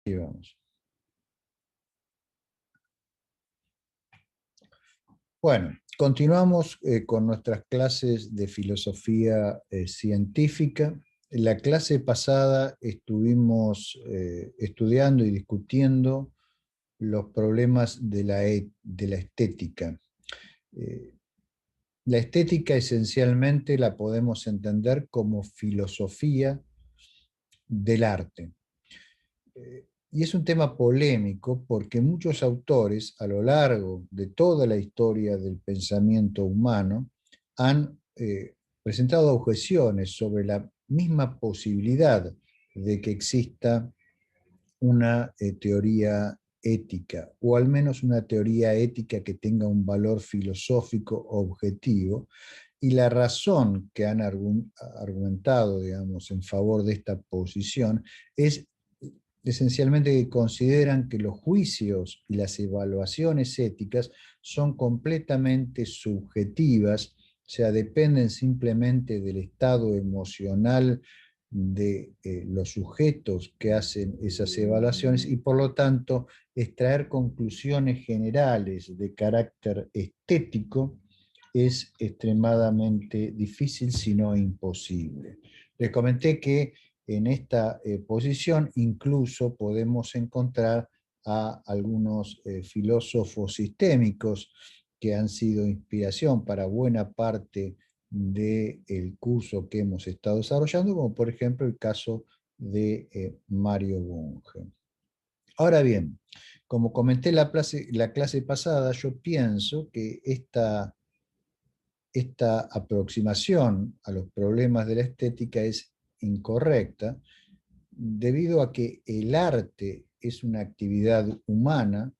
Aquí vamos. Bueno, continuamos con nuestras clases de filosofía científica. En la clase pasada estuvimos estudiando y discutiendo los problemas de la estética. La estética esencialmente la podemos entender como filosofía del arte. Y es un tema polémico porque muchos autores a lo largo de toda la historia del pensamiento humano han presentado objeciones sobre la misma posibilidad de que exista una teoría ética, o al menos una teoría ética que tenga un valor filosófico objetivo, y la razón que han argumentado, digamos, en favor de esta posición es esencialmente que consideran que los juicios y las evaluaciones éticas son completamente subjetivas, o sea, dependen simplemente del estado emocional de los sujetos que hacen esas evaluaciones y por lo tanto extraer conclusiones generales de carácter estético es extremadamente difícil, si no imposible. Les comenté que en esta posición incluso podemos encontrar a algunos filósofos sistémicos que han sido inspiración para buena parte del curso que hemos estado desarrollando, como por ejemplo el caso de Mario Bunge. Ahora bien, como comenté la clase pasada, yo pienso que esta aproximación a los problemas de la estética es incorrecta, debido a que el arte es una actividad humana.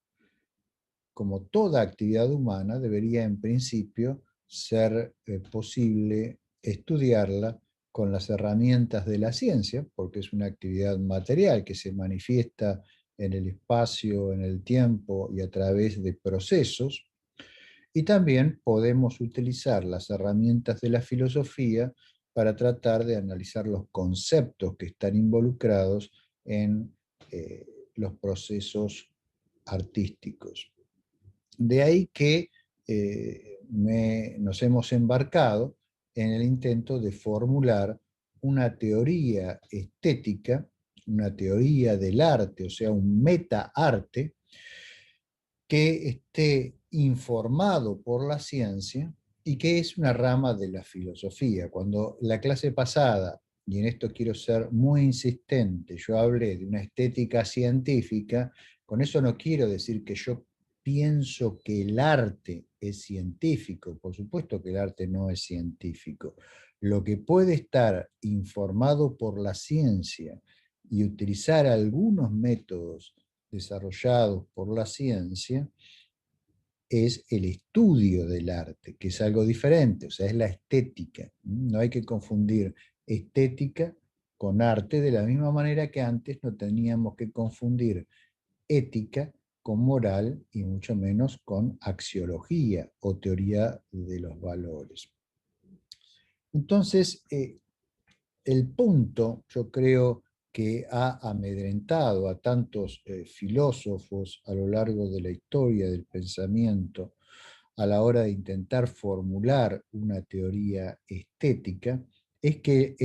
Como toda actividad humana, debería en principio ser posible estudiarla con las herramientas de la ciencia, porque es una actividad material que se manifiesta en el espacio, en el tiempo y a través de procesos. Y también podemos utilizar las herramientas de la filosofía para tratar de analizar los conceptos que están involucrados en los procesos artísticos. De ahí que nos hemos embarcado en el intento de formular una teoría estética, una teoría del arte, o sea, un meta-arte, que esté informado por la ciencia y que es una rama de la filosofía. Cuando la clase pasada, y en esto quiero ser muy insistente, yo hablé de una estética científica, con eso no quiero decir que yo pienso que el arte es científico. Por supuesto que el arte no es científico. Lo que puede estar informado por la ciencia y utilizar algunos métodos desarrollados por la ciencia es el estudio del arte, que es algo diferente, o sea, es la estética. No hay que confundir estética con arte, de la misma manera que antes no teníamos que confundir ética con moral y mucho menos con axiología o teoría de los valores. Entonces, el punto, yo creo, que ha amedrentado a tantos filósofos a lo largo de la historia del pensamiento a la hora de intentar formular una teoría estética, es que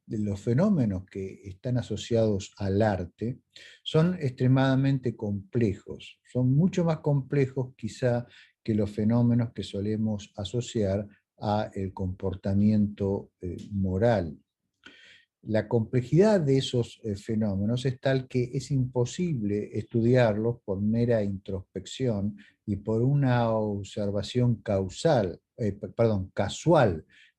los fenómenos que están asociados al arte son extremadamente complejos, son mucho más complejos quizá que los fenómenos que solemos asociar a el comportamiento moral. La complejidad de esos fenómenos es tal que es imposible estudiarlos por mera introspección y por una observación casual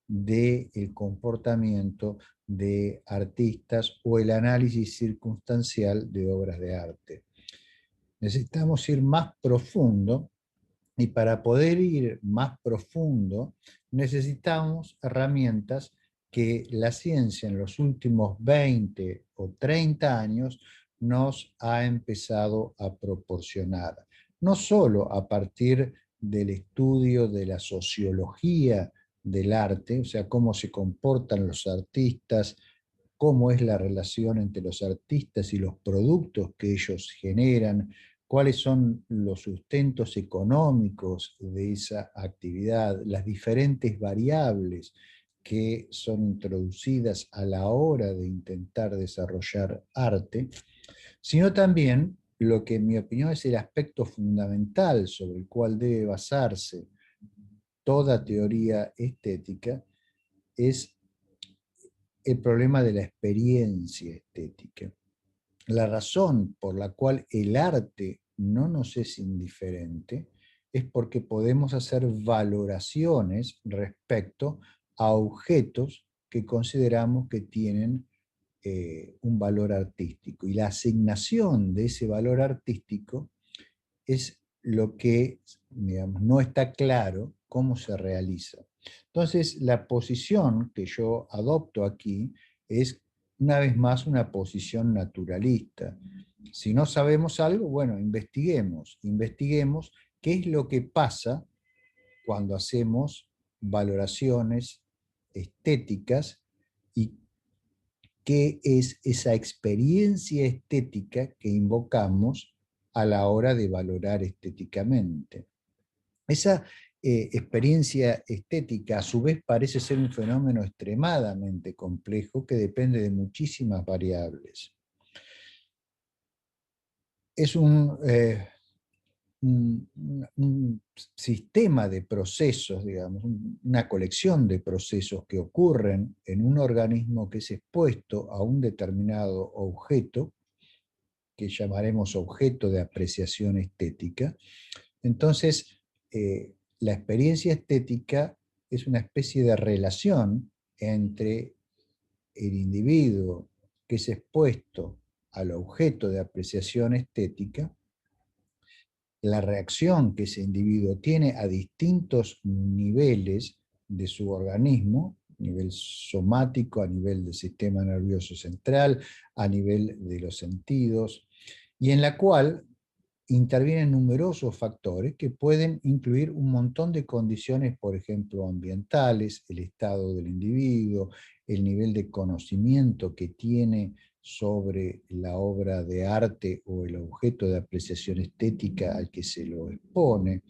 del comportamiento de artistas o el análisis circunstancial de obras de arte. Necesitamos ir más profundo, y para poder ir más profundo necesitamos herramientas que la ciencia en los últimos 20 o 30 años nos ha empezado a proporcionar. No solo a partir del estudio de la sociología del arte, o sea, cómo se comportan los artistas cómo es la relación entre los artistas y los productos que ellos generan, cuáles son los sustentos económicos de esa actividad, las diferentes variables que son introducidas a la hora de intentar desarrollar arte, sino también lo que en mi opinión es el aspecto fundamental sobre el cual debe basarse toda teoría estética, es el problema de la experiencia estética. La razón por la cual el arte no nos es indiferente es porque podemos hacer valoraciones respecto a objetos que consideramos que tienen un valor artístico. Y la asignación de ese valor artístico es lo que, digamos, no está claro cómo se realiza. Entonces, la posición que yo adopto aquí es, una vez más, una posición naturalista. Si no sabemos algo, bueno, investiguemos qué es lo que pasa cuando hacemos valoraciones estéticas y qué es esa experiencia estética que invocamos a la hora de valorar estéticamente. Esa experiencia estética, a su vez, parece ser un fenómeno extremadamente complejo que depende de muchísimas variables. Es un sistema de procesos, digamos, una colección de procesos que ocurren en un organismo que es expuesto a un determinado objeto, que llamaremos objeto de apreciación estética. Entonces, la experiencia estética es una especie de relación entre el individuo que es expuesto al objeto de apreciación estética, la reacción que ese individuo tiene a distintos niveles de su organismo, a nivel somático, a nivel del sistema nervioso central, a nivel de los sentidos, y en la cual intervienen numerosos factores que pueden incluir un montón de condiciones, por ejemplo, ambientales, el estado del individuo, el nivel de conocimiento que tiene sobre la obra de arte o el objeto de apreciación estética al que se lo expone.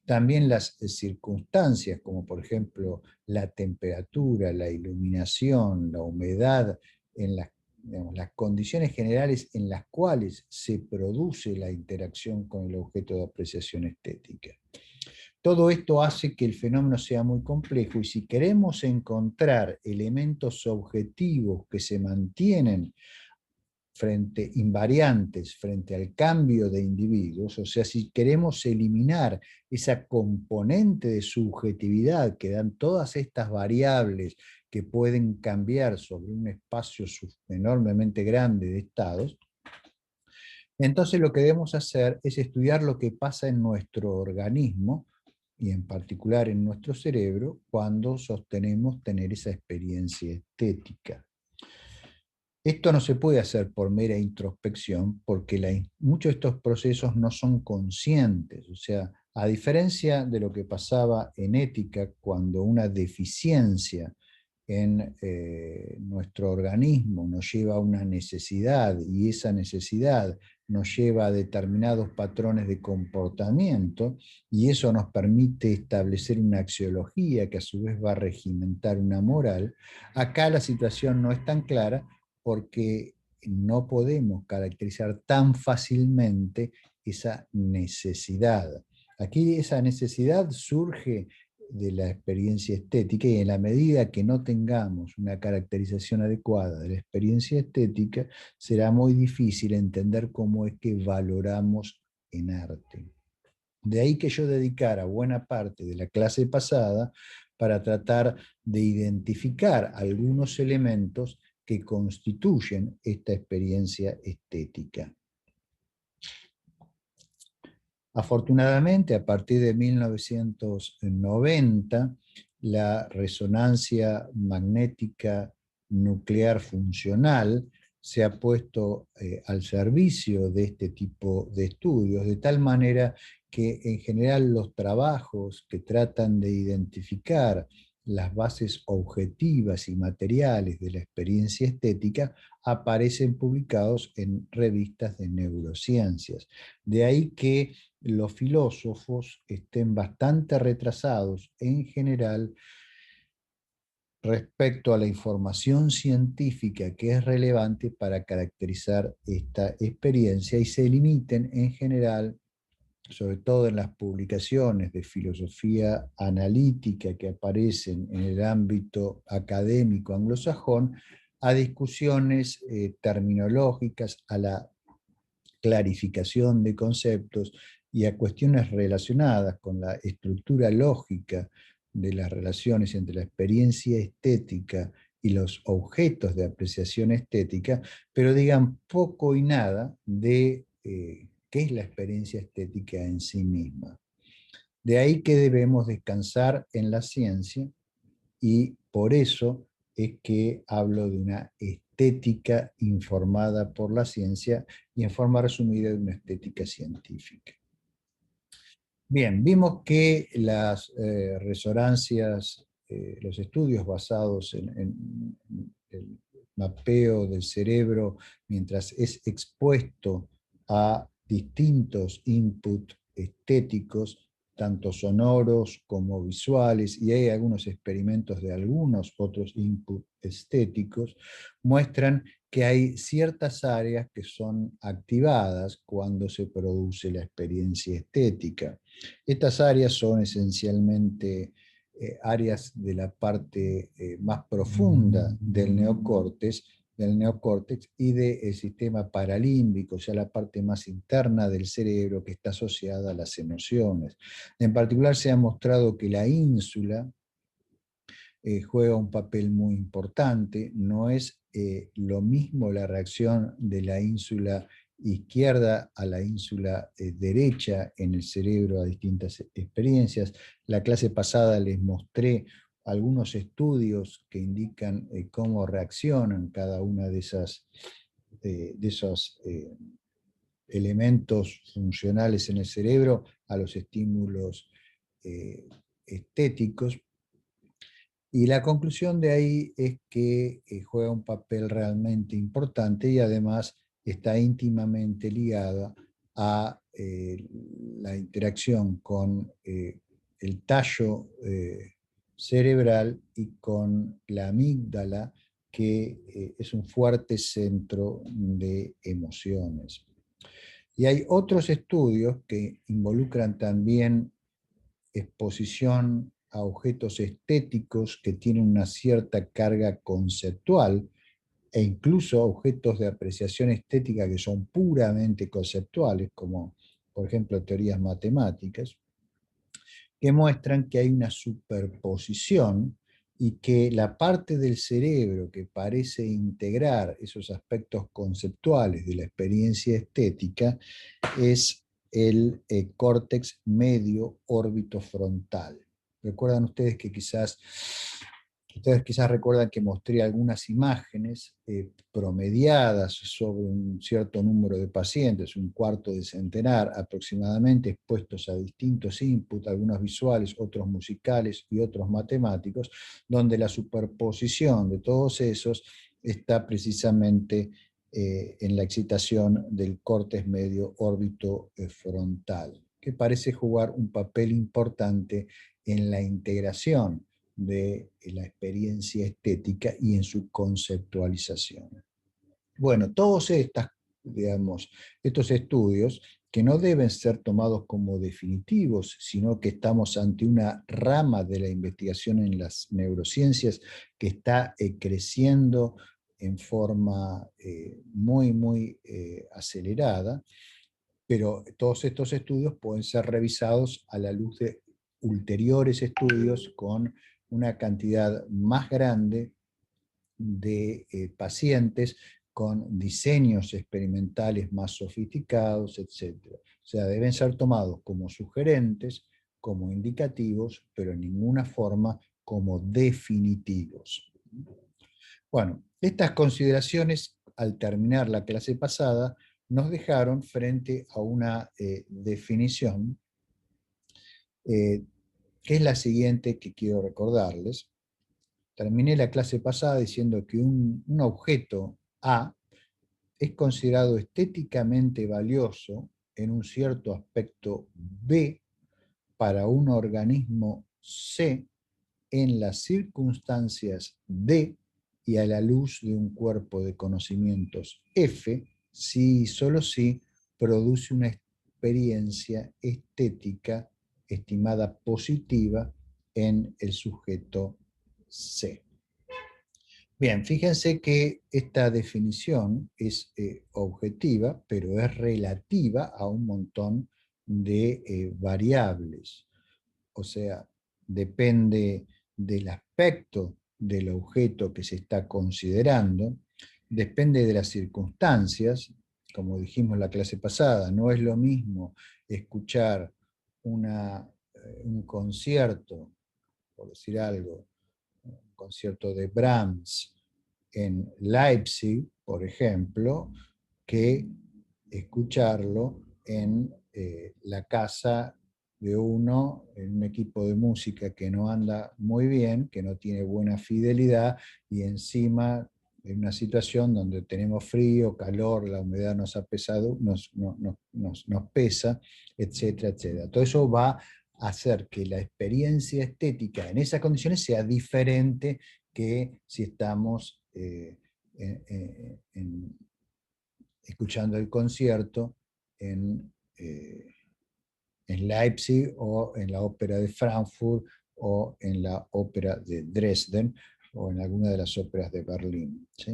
También las circunstancias, como por ejemplo la temperatura, la iluminación, la humedad, en digamos, las condiciones generales en las cuales se produce la interacción con el objeto de apreciación estética. Todo esto hace que el fenómeno sea muy complejo y si queremos encontrar elementos objetivos que se mantienen invariantes frente al cambio de individuos, o sea, si queremos eliminar esa componente de subjetividad que dan todas estas variables que pueden cambiar sobre un espacio enormemente grande de estados, entonces lo que debemos hacer es estudiar lo que pasa en nuestro organismo y en particular en nuestro cerebro cuando sostenemos tener esa experiencia estética. Esto no se puede hacer por mera introspección porque muchos de estos procesos no son conscientes. O sea, a diferencia de lo que pasaba en ética cuando una deficiencia en nuestro organismo nos lleva a una necesidad y esa necesidad nos lleva a determinados patrones de comportamiento y eso nos permite establecer una axiología que a su vez va a regimentar una moral, acá la situación no es tan clara porque no podemos caracterizar tan fácilmente esa necesidad. Aquí esa necesidad surge de la experiencia estética y en la medida que no tengamos una caracterización adecuada de la experiencia estética, será muy difícil entender cómo es que valoramos en arte. De ahí que yo dedicara buena parte de la clase pasada para tratar de identificar algunos elementos que constituyen esta experiencia estética. Afortunadamente, a partir de 1990, la resonancia magnética nuclear funcional se ha puesto al servicio de este tipo de estudios, de tal manera que en general los trabajos que tratan de identificar las bases objetivas y materiales de la experiencia estética aparecen publicados en revistas de neurociencias. De ahí que los filósofos estén bastante retrasados en general respecto a la información científica que es relevante para caracterizar esta experiencia y se limiten en general, sobre todo en las publicaciones de filosofía analítica que aparecen en el ámbito académico anglosajón, a discusiones terminológicas, a la clarificación de conceptos y a cuestiones relacionadas con la estructura lógica de las relaciones entre la experiencia estética y los objetos de apreciación estética, pero digan poco y nada de qué es la experiencia estética en sí misma. De ahí que debemos descansar en la ciencia y por eso es que hablo de una estética informada por la ciencia y en forma resumida de una estética científica. Bien, vimos que las resonancias, los estudios basados en el mapeo del cerebro mientras es expuesto a distintos inputs estéticos, tanto sonoros como visuales, y hay algunos experimentos de algunos otros inputs estéticos, muestran que hay ciertas áreas que son activadas cuando se produce la experiencia estética. Estas áreas son esencialmente áreas de la parte más profunda del neocórtex y del sistema paralímbico, o sea, la parte más interna del cerebro que está asociada a las emociones. En particular se ha mostrado que la ínsula juega un papel muy importante. No es lo mismo la reacción de la ínsula izquierda a la ínsula derecha en el cerebro a distintas experiencias. La clase pasada les mostré algunos estudios que indican cómo reaccionan cada una de esos elementos funcionales en el cerebro a los estímulos estéticos. Y la conclusión de ahí es que juega un papel realmente importante y además está íntimamente ligada a la interacción con el tallo cerebral y con la amígdala, que es un fuerte centro de emociones. Y hay otros estudios que involucran también exposición a objetos estéticos que tienen una cierta carga conceptual e incluso objetos de apreciación estética que son puramente conceptuales, como por ejemplo teorías matemáticas, que muestran que hay una superposición y que la parte del cerebro que parece integrar esos aspectos conceptuales de la experiencia estética es el córtex medio órbito frontal. Recuerdan ustedes que ustedes quizás recuerdan que mostré algunas imágenes promediadas sobre un cierto número de pacientes, un cuarto de centenar aproximadamente, expuestos a distintos inputs, algunos visuales, otros musicales y otros matemáticos, donde la superposición de todos esos está precisamente en la excitación del córtex medio órbito frontal, que parece jugar un papel importante en la integración de la experiencia estética y en su conceptualización. Bueno, todos estos estudios, que no deben ser tomados como definitivos, sino que estamos ante una rama de la investigación en las neurociencias que está creciendo en forma muy acelerada, pero todos estos estudios pueden ser revisados a la luz de ulteriores estudios con una cantidad más grande de pacientes con diseños experimentales más sofisticados, etc. O sea, deben ser tomados como sugerentes, como indicativos, pero en ninguna forma como definitivos. Bueno, estas consideraciones, al terminar la clase pasada, nos dejaron frente a una definición que es la siguiente que quiero recordarles. Terminé la clase pasada diciendo que un objeto A es considerado estéticamente valioso en un cierto aspecto B para un organismo C en las circunstancias D y a la luz de un cuerpo de conocimientos F, si y solo si produce una experiencia estética estimada positiva en el sujeto C. Bien, fíjense que esta definición es objetiva, pero es relativa a un montón de variables. O sea, depende del aspecto del objeto que se está considerando, depende de las circunstancias, como dijimos en la clase pasada, no es lo mismo escuchar un concierto, por decir algo, un concierto de Brahms en Leipzig, por ejemplo, que escucharlo en la casa de uno, en un equipo de música que no anda muy bien, que no tiene buena fidelidad, y encima en una situación donde tenemos frío, calor, la humedad nos ha pesado, nos pesa, etcétera, etcétera. Todo eso va a hacer que la experiencia estética en esas condiciones sea diferente que si estamos escuchando el concierto en, en Leipzig o en la ópera de Frankfurt o en la ópera de Dresden o en alguna de las óperas de Berlín. ¿Sí?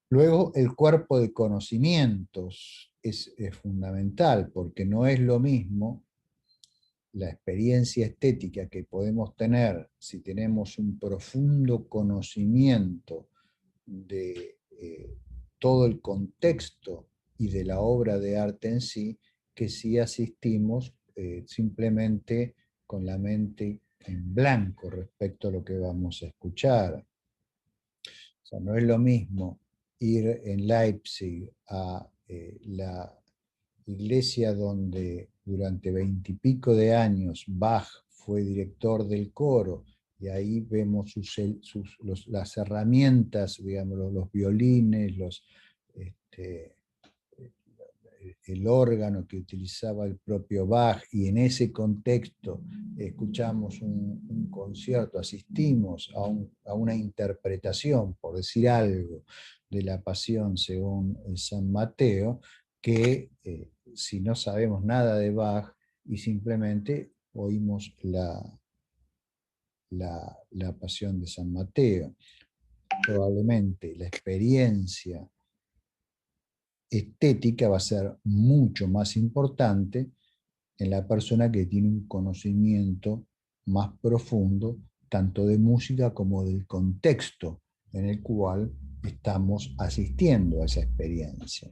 Luego, el cuerpo de conocimientos es fundamental porque no es lo mismo la experiencia estética que podemos tener si tenemos un profundo conocimiento de todo el contexto y de la obra de arte en sí, que si asistimos simplemente con la mente en blanco respecto a lo que vamos a escuchar. O sea, no es lo mismo ir en Leipzig a la iglesia donde durante 20 y pico de años Bach fue director del coro, y ahí vemos las herramientas, digamos, los violines, el órgano que utilizaba el propio Bach, y en ese contexto escuchamos un concierto, asistimos a una interpretación, por decir algo, de la Pasión según San Mateo, que si no sabemos nada de Bach y simplemente oímos la Pasión de San Mateo, probablemente la experiencia estética va a ser mucho más importante en la persona que tiene un conocimiento más profundo, tanto de música como del contexto en el cual estamos asistiendo a esa experiencia.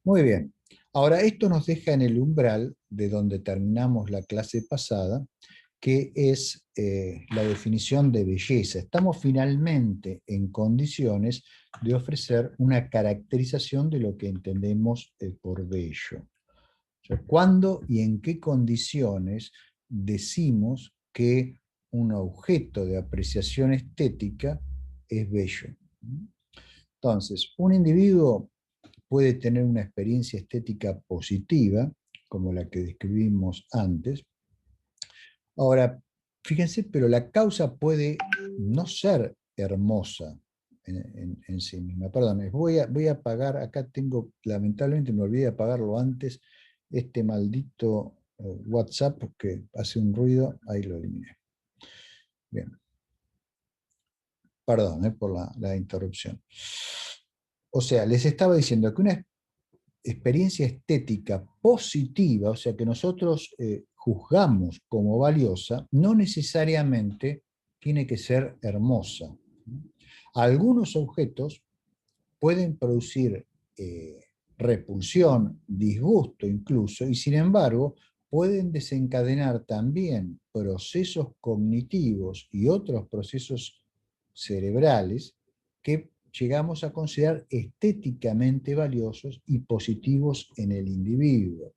Muy bien. Ahora, esto nos deja en el umbral de donde terminamos la clase pasada, que es la definición de belleza. Estamos finalmente en condiciones de ofrecer una caracterización de lo que entendemos por bello. O sea, ¿cuándo y en qué condiciones decimos que un objeto de apreciación estética es bello? Entonces, un individuo puede tener una experiencia estética positiva, como la que describimos antes. Ahora, fíjense, pero la causa puede no ser hermosa en sí misma. Perdón, voy a apagar, acá tengo, lamentablemente me olvidé de apagarlo antes, este maldito WhatsApp que hace un ruido, ahí lo eliminé. Bien, perdón por la interrupción. O sea, les estaba diciendo que una experiencia estética positiva, o sea, que nosotros juzgamos como valiosa, no necesariamente tiene que ser hermosa. Algunos objetos pueden producir repulsión, disgusto incluso, y sin embargo pueden desencadenar también procesos cognitivos y otros procesos cerebrales que llegamos a considerar estéticamente valiosos y positivos en el individuo.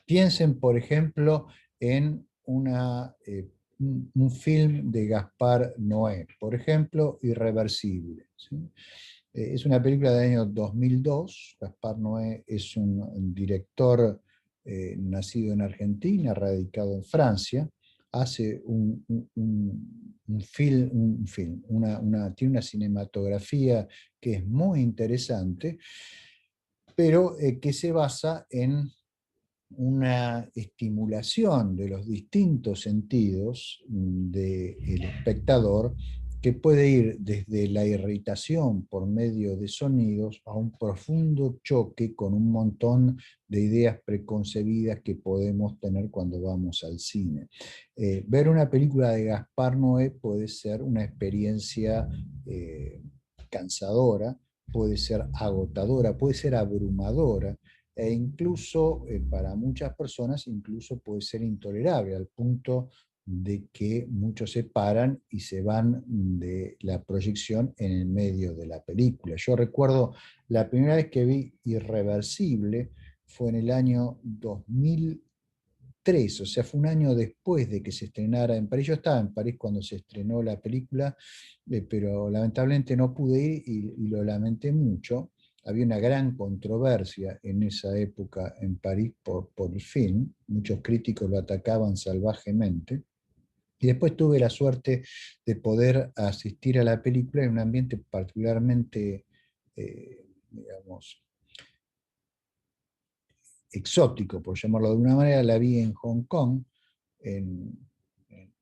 Piensen, por ejemplo, en una un film de Gaspar Noé, por ejemplo, Irreversible, ¿sí? Es una película del año 2002. Gaspar Noé es un director nacido en Argentina, radicado en Francia. Hace un film tiene una cinematografía que es muy interesante, pero que se basa en una estimulación de los distintos sentidos del espectador, que puede ir desde la irritación por medio de sonidos a un profundo choque con un montón de ideas preconcebidas que podemos tener cuando vamos al cine. Ver una película de Gaspar Noé puede ser una experiencia cansadora, puede ser agotadora, puede ser abrumadora, e incluso para muchas personas incluso puede ser intolerable, al punto de que muchos se paran y se van de la proyección en el medio de la película. Yo recuerdo la primera vez que vi Irreversible fue en el año 2003, o sea, fue un año después de que se estrenara en París. Yo estaba en París cuando se estrenó la película, pero lamentablemente no pude ir y lo lamenté mucho. Había una gran controversia en esa época en París por el film. Muchos críticos lo atacaban salvajemente. Y después tuve la suerte de poder asistir a la película en un ambiente particularmente, digamos, exótico, por llamarlo de alguna manera. La vi en Hong Kong, en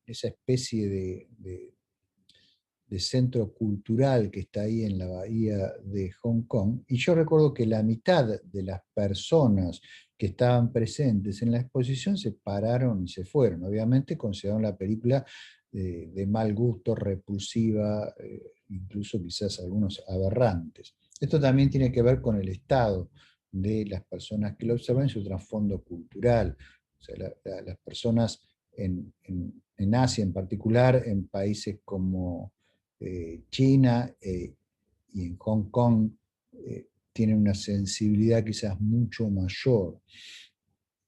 esa especie de centro cultural que está ahí en la bahía de Hong Kong. Y yo recuerdo que la mitad de las personas que estaban presentes en la exposición se pararon y se fueron. Obviamente consideraron la película de mal gusto, repulsiva, incluso quizás algunos aberrantes. Esto también tiene que ver con el estado de las personas que lo observan y su trasfondo cultural. O sea, las personas en Asia en particular, en países como China y en Hong Kong, tienen una sensibilidad quizás mucho mayor,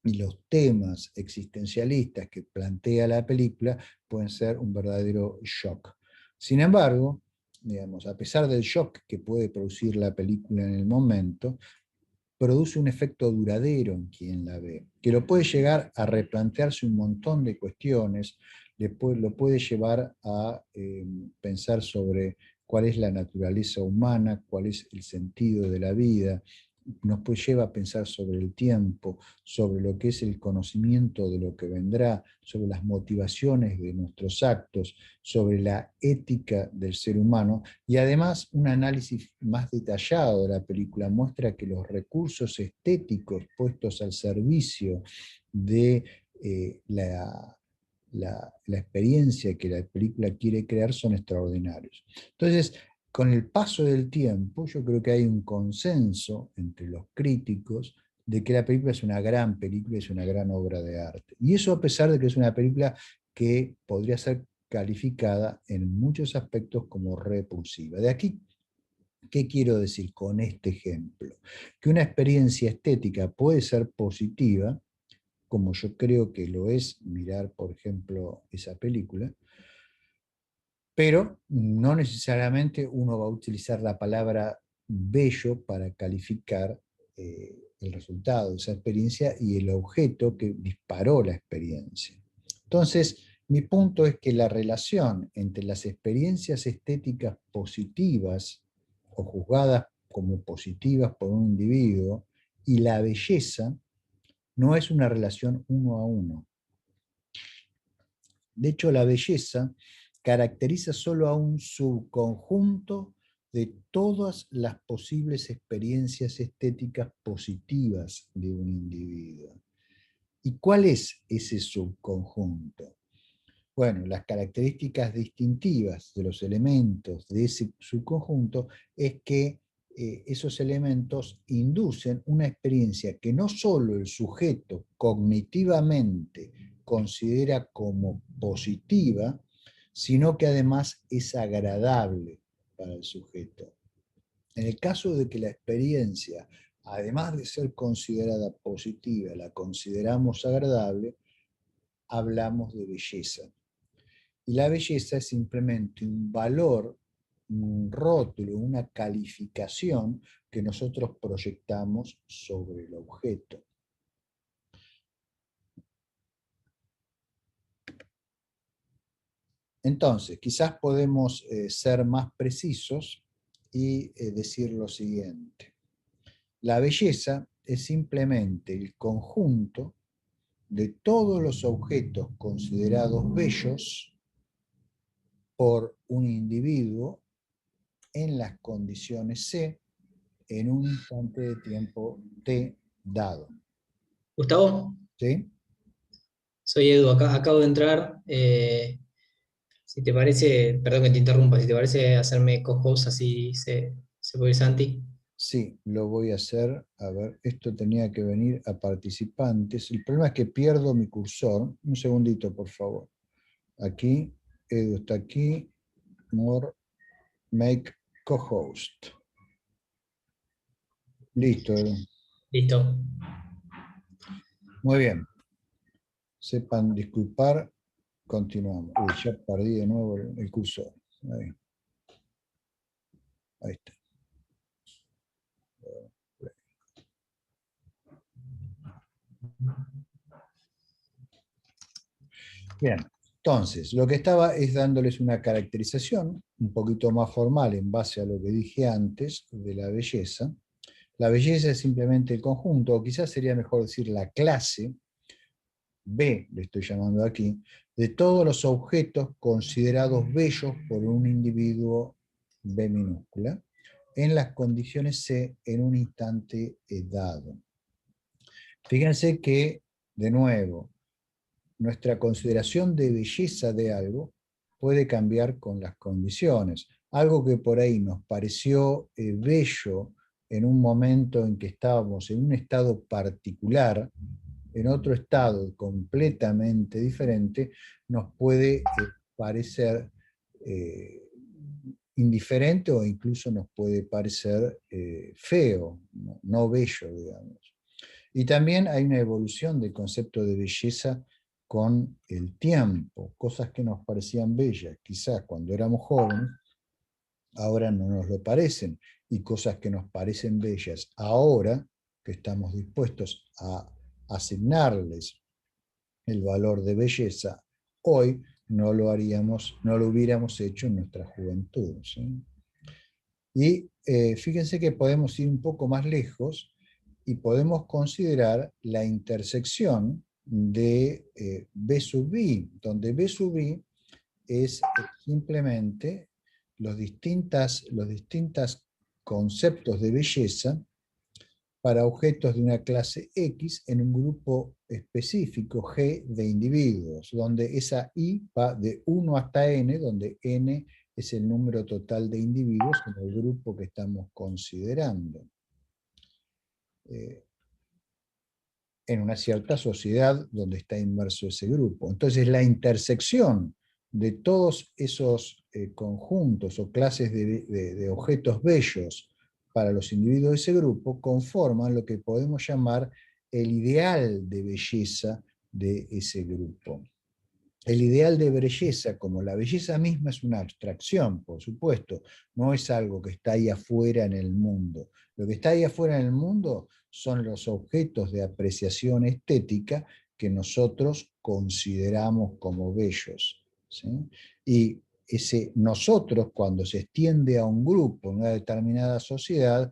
y los temas existencialistas que plantea la película pueden ser un verdadero shock. Sin embargo, digamos, a pesar del shock que puede producir la película en el momento, produce un efecto duradero en quien la ve, que lo puede llegar a replantearse un montón de cuestiones, lo puede llevar a pensar sobre cuál es la naturaleza humana, cuál es el sentido de la vida, nos lleva a pensar sobre el tiempo, sobre lo que es el conocimiento de lo que vendrá, sobre las motivaciones de nuestros actos, sobre la ética del ser humano. Y además un análisis más detallado de la película muestra que los recursos estéticos puestos al servicio de la experiencia que la película quiere crear son extraordinarios. Entonces, con el paso del tiempo, yo creo que hay un consenso entre los críticos de que la película es una gran película, es una gran obra de arte. Y eso a pesar de que es una película que podría ser calificada en muchos aspectos como repulsiva. De aquí, ¿qué quiero decir con este ejemplo? Que una experiencia estética puede ser positiva, como yo creo que lo es mirar, por ejemplo, esa película, pero no necesariamente uno va a utilizar la palabra bello para calificar el resultado de esa experiencia y el objeto que disparó la experiencia. Entonces, mi punto es que la relación entre las experiencias estéticas positivas o juzgadas como positivas por un individuo y la belleza no es una relación uno a uno. De hecho, la belleza caracteriza solo a un subconjunto de todas las posibles experiencias estéticas positivas de un individuo. ¿Y cuál es ese subconjunto? Bueno, las características distintivas de los elementos de ese subconjunto es que esos elementos inducen una experiencia que no solo el sujeto cognitivamente considera como positiva, sino que además es agradable para el sujeto. En el caso de que la experiencia, además de ser considerada positiva, la consideramos agradable, hablamos de belleza. Y la belleza es simplemente un valor, un rótulo, una calificación que nosotros proyectamos sobre el objeto. Entonces, quizás podemos ser más precisos y decir lo siguiente. La belleza es simplemente el conjunto de todos los objetos considerados bellos por un individuo en las condiciones C en un instante de tiempo T dado. Gustavo, ¿Sí? soy Edu, acabo de entrar. Si te parece, perdón que te interrumpa, si te parece hacerme co-host, así se puede ir Santi. Sí, lo voy a hacer. A ver, esto tenía que venir a participantes. El problema es que pierdo mi cursor. Un segundito, por favor. Aquí, Edu está aquí. More, make co-host. Listo, Edu. Listo. Muy bien. Sepan disculpar. Continuamos. Uy, ya perdí de nuevo el cursor. Ahí. Ahí está. Bien, entonces, lo que estaba es dándoles una caracterización un poquito más formal en base a lo que dije antes de la belleza. La belleza es simplemente el conjunto, o quizás sería mejor decir la clase, B le estoy llamando aquí, de todos los objetos considerados bellos por un individuo B minúscula, en las condiciones C en un instante dado. Fíjense que, de nuevo, nuestra consideración de belleza de algo puede cambiar con las condiciones. Algo que por ahí nos pareció bello en un momento en que estábamos en un estado particular, en otro estado completamente diferente, nos puede parecer indiferente o incluso nos puede parecer feo, no bello, digamos. Y también hay una evolución del concepto de belleza con el tiempo, cosas que nos parecían bellas, quizás cuando éramos jóvenes, ahora no nos lo parecen, y cosas que nos parecen bellas ahora, que estamos dispuestos a asignarles el valor de belleza, hoy no lo haríamos, no lo hubiéramos hecho en nuestra juventud. ¿Sí? Y fíjense que podemos ir un poco más lejos y podemos considerar la intersección de B sub I, donde B sub I es simplemente los distintos conceptos de belleza para objetos de una clase X en un grupo específico G de individuos, donde esa I va de 1 hasta N, donde N es el número total de individuos en el grupo que estamos considerando. En una cierta sociedad donde está inmerso ese grupo. Entonces la de todos esos conjuntos o clases de objetos bellos para los individuos de ese grupo conforman lo que podemos llamar el ideal de belleza de ese grupo. El ideal de belleza, como la belleza misma, es una abstracción, por supuesto, no es algo que está ahí afuera en el mundo. Lo que está ahí afuera en el mundo son los objetos de apreciación estética que nosotros consideramos como bellos. ¿Sí? Y ese nosotros, cuando se extiende a un grupo, en una determinada sociedad,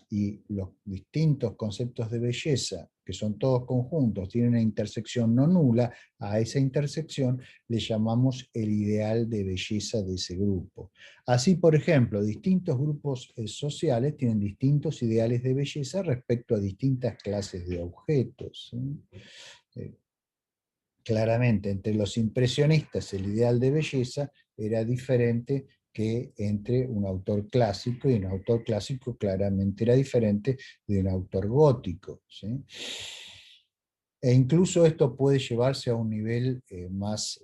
y los distintos conceptos de belleza, que son todos conjuntos, tienen una intersección no nula, a esa intersección le llamamos el ideal de belleza de ese grupo. Así, por ejemplo, distintos grupos sociales tienen distintos ideales de belleza respecto a distintas clases de objetos. Claramente, entre los impresionistas el ideal de belleza era diferente que entre un autor clásico, y un autor clásico claramente era diferente de un autor gótico. ¿Sí? E incluso esto puede llevarse a un nivel más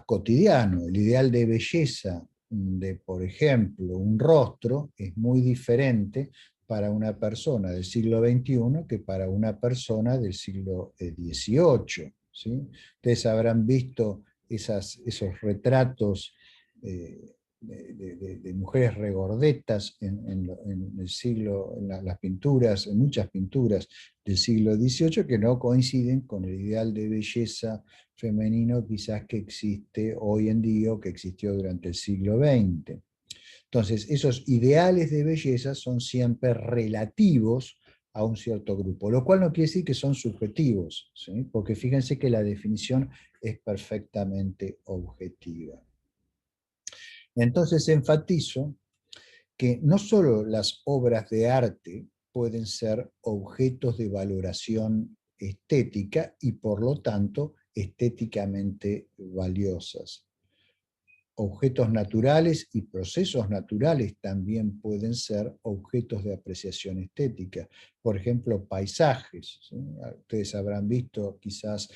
cotidiano. El ideal de belleza de, por ejemplo, un rostro es muy diferente para una persona del siglo XXI que para una persona del siglo XVIII. ¿sí? Ustedes habrán visto esos retratos de mujeres regordetas en el siglo, las pinturas, en muchas pinturas del siglo XVIII, que no coinciden con el ideal de belleza femenino quizás que existe hoy en día o que existió durante el siglo XX. Entonces, esos ideales de belleza son siempre relativos a un cierto grupo, lo cual no quiere decir que son subjetivos, ¿sí? Porque fíjense que la definición es perfectamente objetiva. Entonces enfatizo que no solo las obras de arte pueden ser objetos de valoración estética y por lo tanto estéticamente valiosas. Objetos naturales y procesos naturales también pueden ser objetos de apreciación estética. Por ejemplo, paisajes, ¿sí? Ustedes habrán visto quizás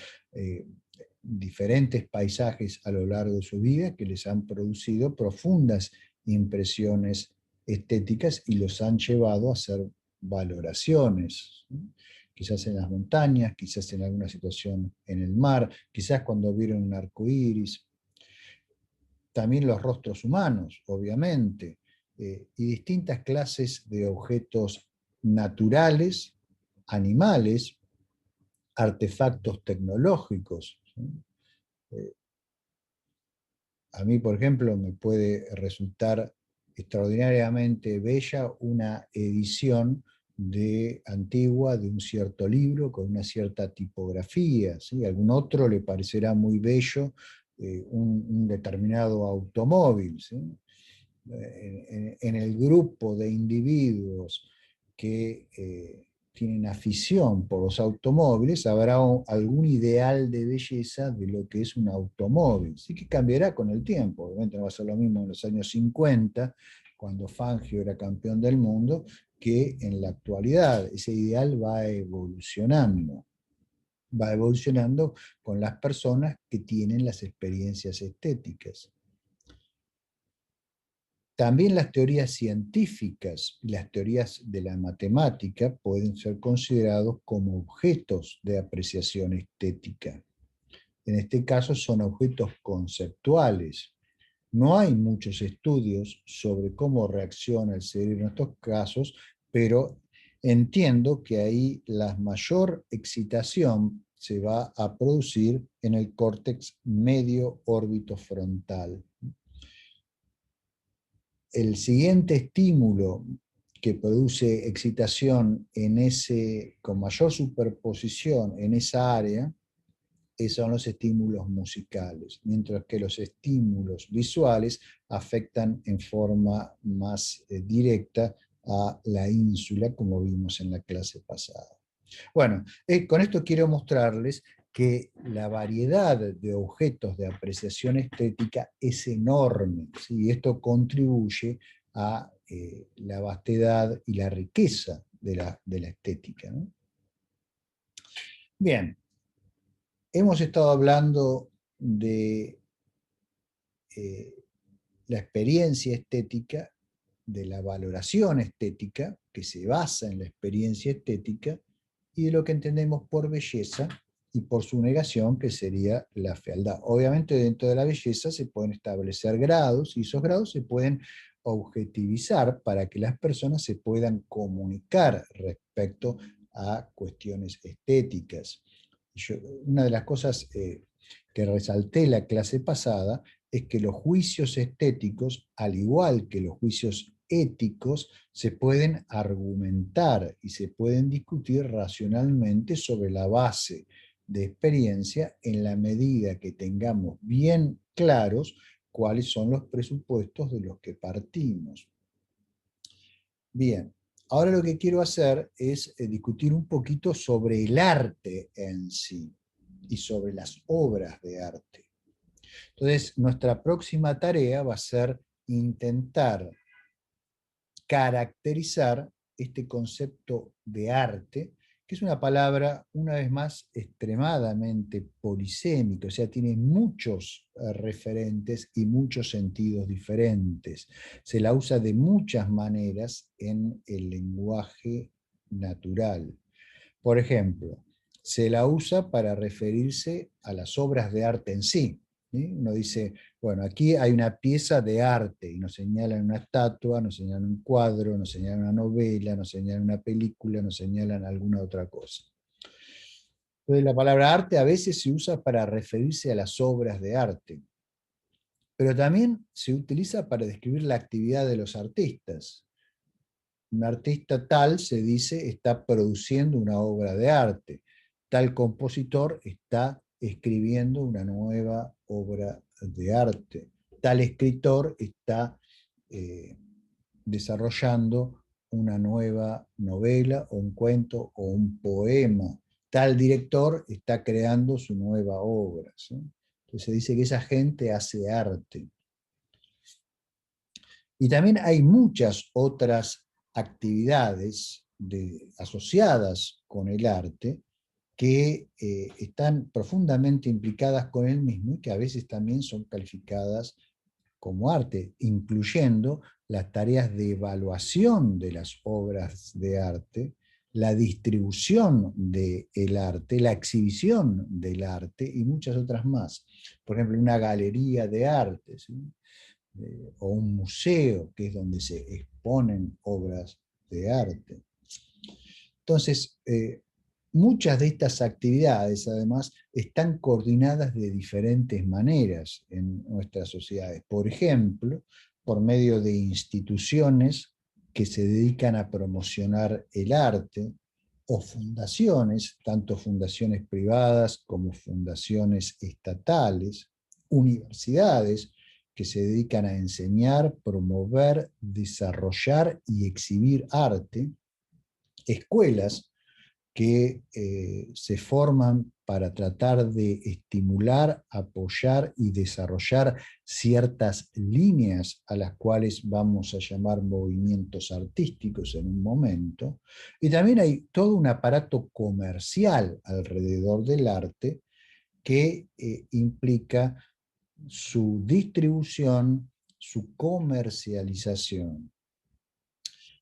diferentes paisajes a lo largo de su vida que les han producido profundas impresiones estéticas y los han llevado a hacer valoraciones, ¿sí? Quizás en las montañas, quizás en alguna situación en el mar, quizás cuando vieron un arco iris. También los rostros humanos, obviamente, y distintas clases de objetos naturales, animales, artefactos tecnológicos, ¿sí? A mí, por ejemplo, me puede resultar extraordinariamente bella una edición antigua de un cierto libro con una cierta tipografía, ¿sí? A algún otro le parecerá muy bello un determinado automóvil, ¿sí? En el grupo de individuos que tienen afición por los automóviles, habrá algún ideal de belleza de lo que es un automóvil. Sí que cambiará con el tiempo, obviamente no va a ser lo mismo en los años 50, cuando Fangio era campeón del mundo, que en la actualidad. Ese ideal va evolucionando con las personas que tienen las experiencias estéticas. También las teorías científicas y las teorías de la matemática pueden ser considerados como objetos de apreciación estética. En este caso son objetos conceptuales. No hay muchos estudios sobre cómo reacciona el cerebro en estos casos, pero entiendo que ahí la mayor excitación se va a producir en el córtex medio órbito frontal. El siguiente estímulo que produce excitación con mayor superposición en esa área son los estímulos musicales, mientras que los estímulos visuales afectan en forma más directa a la ínsula, como vimos en la clase pasada. Bueno, con esto quiero mostrarles que la variedad de objetos de apreciación estética es enorme, ¿sí? Y esto contribuye a la vastedad y la riqueza de la estética, ¿no? Bien, hemos estado hablando de la experiencia estética, de la valoración estética, que se basa en la experiencia estética, y de lo que entendemos por belleza y por su negación, que sería la fealdad. Obviamente dentro de la belleza se pueden establecer grados, y esos grados se pueden objetivizar para que las personas se puedan comunicar respecto a cuestiones estéticas. Una de las cosas que resalté la clase pasada es que los juicios estéticos, al igual que los juicios éticos, se pueden argumentar y se pueden discutir racionalmente sobre la base de experiencia en la medida que tengamos bien claros cuáles son los presupuestos de los que partimos. Bien, ahora lo que quiero hacer es discutir un poquito sobre el arte en sí y sobre las obras de arte. Entonces, nuestra próxima tarea va a ser intentar caracterizar este concepto de arte, que es una palabra, una vez más, extremadamente polisémica, o sea, tiene muchos referentes y muchos sentidos diferentes. Se la usa de muchas maneras en el lenguaje natural. Por ejemplo, se la usa para referirse a las obras de arte en sí. ¿Sí? Uno dice, bueno, aquí hay una pieza de arte, y nos señalan una estatua, nos señalan un cuadro, nos señalan una novela, nos señalan una película, nos señalan alguna otra cosa. Entonces la palabra arte a veces se usa para referirse a las obras de arte, pero también se utiliza para describir la actividad de los artistas. Un artista tal, se dice, está produciendo una obra de arte. Tal compositor está escribiendo una nueva obra de arte. Tal escritor está eh, desarrollando una nueva novela o un cuento o un poema. Tal director está creando su nueva obra. ¿Sí? Entonces se dice que esa gente hace arte. Y también hay muchas otras actividades asociadas con el arte que están profundamente implicadas con el mismo y que a veces también son calificadas como arte, incluyendo las tareas de evaluación de las obras de arte, la distribución del arte, la exhibición del arte y muchas otras más. Por ejemplo, una galería de arte, ¿sí? O un museo, que es donde se exponen obras de arte. Entonces, muchas de estas actividades, además, están coordinadas de diferentes maneras en nuestras sociedades. Por ejemplo, por medio de instituciones que se dedican a promocionar el arte, o fundaciones, tanto fundaciones privadas como fundaciones estatales, universidades que se dedican a enseñar, promover, desarrollar y exhibir arte, escuelas que se forman para tratar de estimular, apoyar y desarrollar ciertas líneas a las cuales vamos a llamar movimientos artísticos en un momento. Y también hay todo un aparato comercial alrededor del arte que implica su distribución, su comercialización.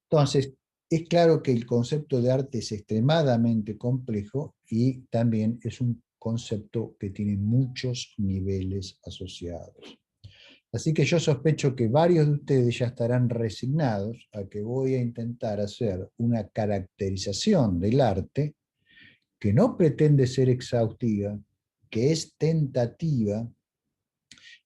Entonces, es claro que el concepto de arte es extremadamente complejo y también es un concepto que tiene muchos niveles asociados. Así que yo sospecho que varios de ustedes ya estarán resignados a que voy a intentar hacer una caracterización del arte que no pretende ser exhaustiva, que es tentativa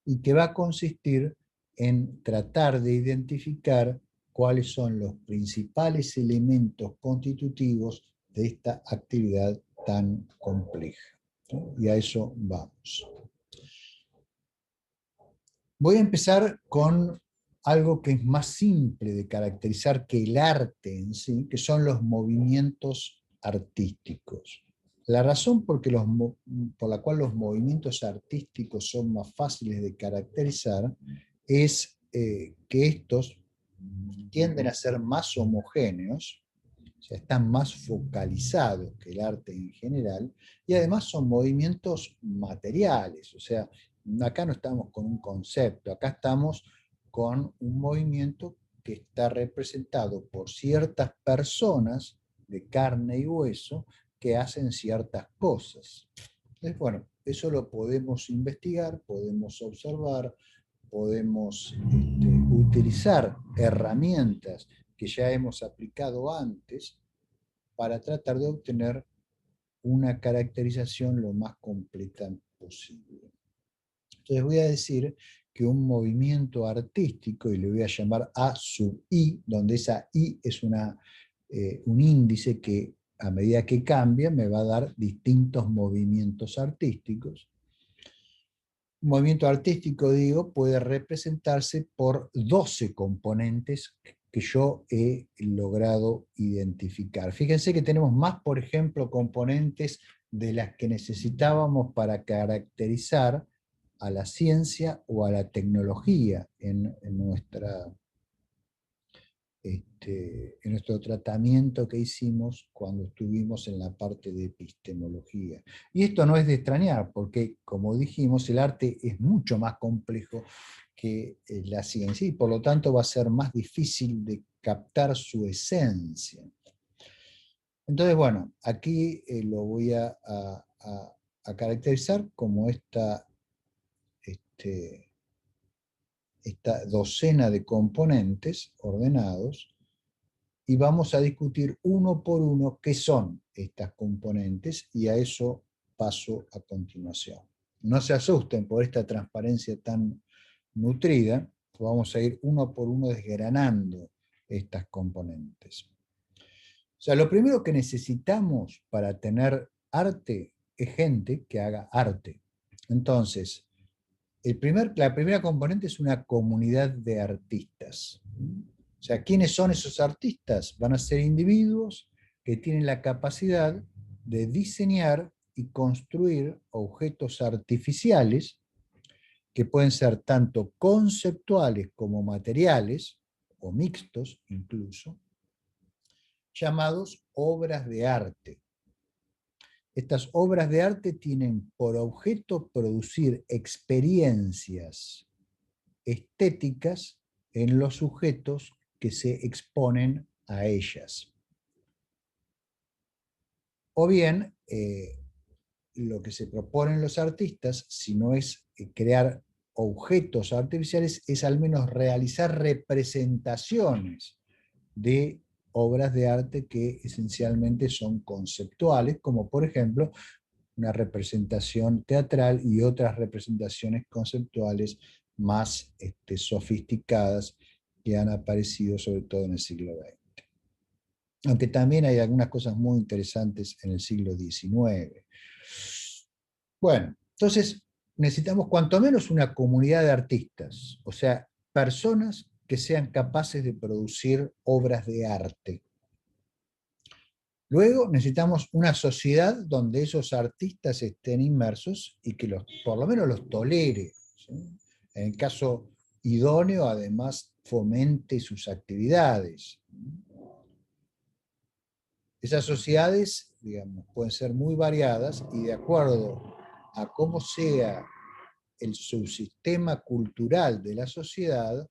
y que va a consistir en tratar de identificar cuáles son los principales elementos constitutivos de esta actividad tan compleja. ¿Sí? Y a eso vamos. Voy a empezar con algo que es más simple de caracterizar que el arte en sí, que son los movimientos artísticos. La razón por la cual los movimientos artísticos son más fáciles de caracterizar es que estos tienden a ser más homogéneos, o sea, están más focalizados que el arte en general, y además son movimientos materiales, o sea, acá no estamos con un concepto, acá estamos con un movimiento que está representado por ciertas personas de carne y hueso que hacen ciertas cosas. Entonces, bueno, eso lo podemos investigar, podemos observar, podemos utilizar herramientas que ya hemos aplicado antes para tratar de obtener una caracterización lo más completa posible. Entonces voy a decir que un movimiento artístico, y le voy a llamar A sub I, donde esa I es un índice que a medida que cambia me va a dar distintos movimientos artísticos. Un movimiento artístico, digo, puede representarse por 12 componentes que yo he logrado identificar. Fíjense que tenemos más, por ejemplo, componentes de las que necesitábamos para caracterizar a la ciencia o a la tecnología en nuestro tratamiento que hicimos cuando estuvimos en la parte de epistemología. Y esto no es de extrañar, porque, como dijimos, el arte es mucho más complejo que la ciencia y por lo tanto va a ser más difícil de captar su esencia. Entonces, bueno, aquí lo voy a caracterizar como este, esta docena de componentes ordenados, y vamos a discutir uno por uno qué son estas componentes, y a eso paso a continuación. No se asusten por esta transparencia tan nutrida, vamos a ir uno por uno desgranando estas componentes. O sea, lo primero que necesitamos para tener arte es gente que haga arte. Entonces, la primera componente es una comunidad de artistas. O sea, ¿quiénes son esos artistas? Van a ser individuos que tienen la capacidad de diseñar y construir objetos artificiales que pueden ser tanto conceptuales como materiales, o mixtos incluso, llamados obras de arte. Estas obras de arte tienen por objeto producir experiencias estéticas en los sujetos que se exponen a ellas. O bien, lo que se proponen los artistas, si no es crear objetos artificiales, es al menos realizar representaciones de obras de arte que esencialmente son conceptuales, como por ejemplo una representación teatral y otras representaciones conceptuales más sofisticadas que han aparecido sobre todo en el siglo XX. Aunque también hay algunas cosas muy interesantes en el siglo XIX. Bueno, entonces necesitamos cuanto menos una comunidad de artistas, o sea, personas que sean capaces de producir obras de arte. Luego necesitamos una sociedad donde esos artistas estén inmersos y que por lo menos los tolere. ¿Sí? En el caso idóneo, además, fomente sus actividades. Esas sociedades, digamos, pueden ser muy variadas y de acuerdo a cómo sea el subsistema cultural de la sociedad,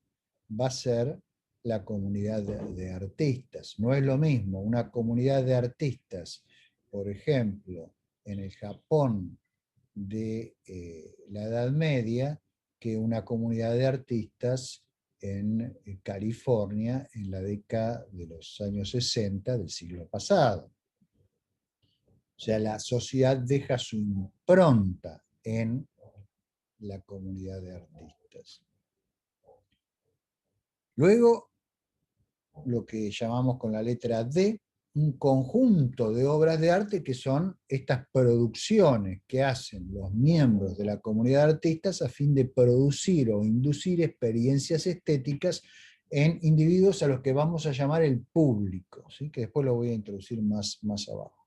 va a ser la comunidad de artistas. No es lo mismo una comunidad de artistas, por ejemplo, en el Japón de la Edad Media, que una comunidad de artistas en California en la década de los años 60 del siglo pasado. O sea, la sociedad deja su impronta en la comunidad de artistas. Luego, lo que llamamos con la letra D, un conjunto de obras de arte que son estas producciones que hacen los miembros de la comunidad de artistas a fin de producir o inducir experiencias estéticas en individuos a los que vamos a llamar el público, ¿sí? Que después lo voy a introducir más abajo.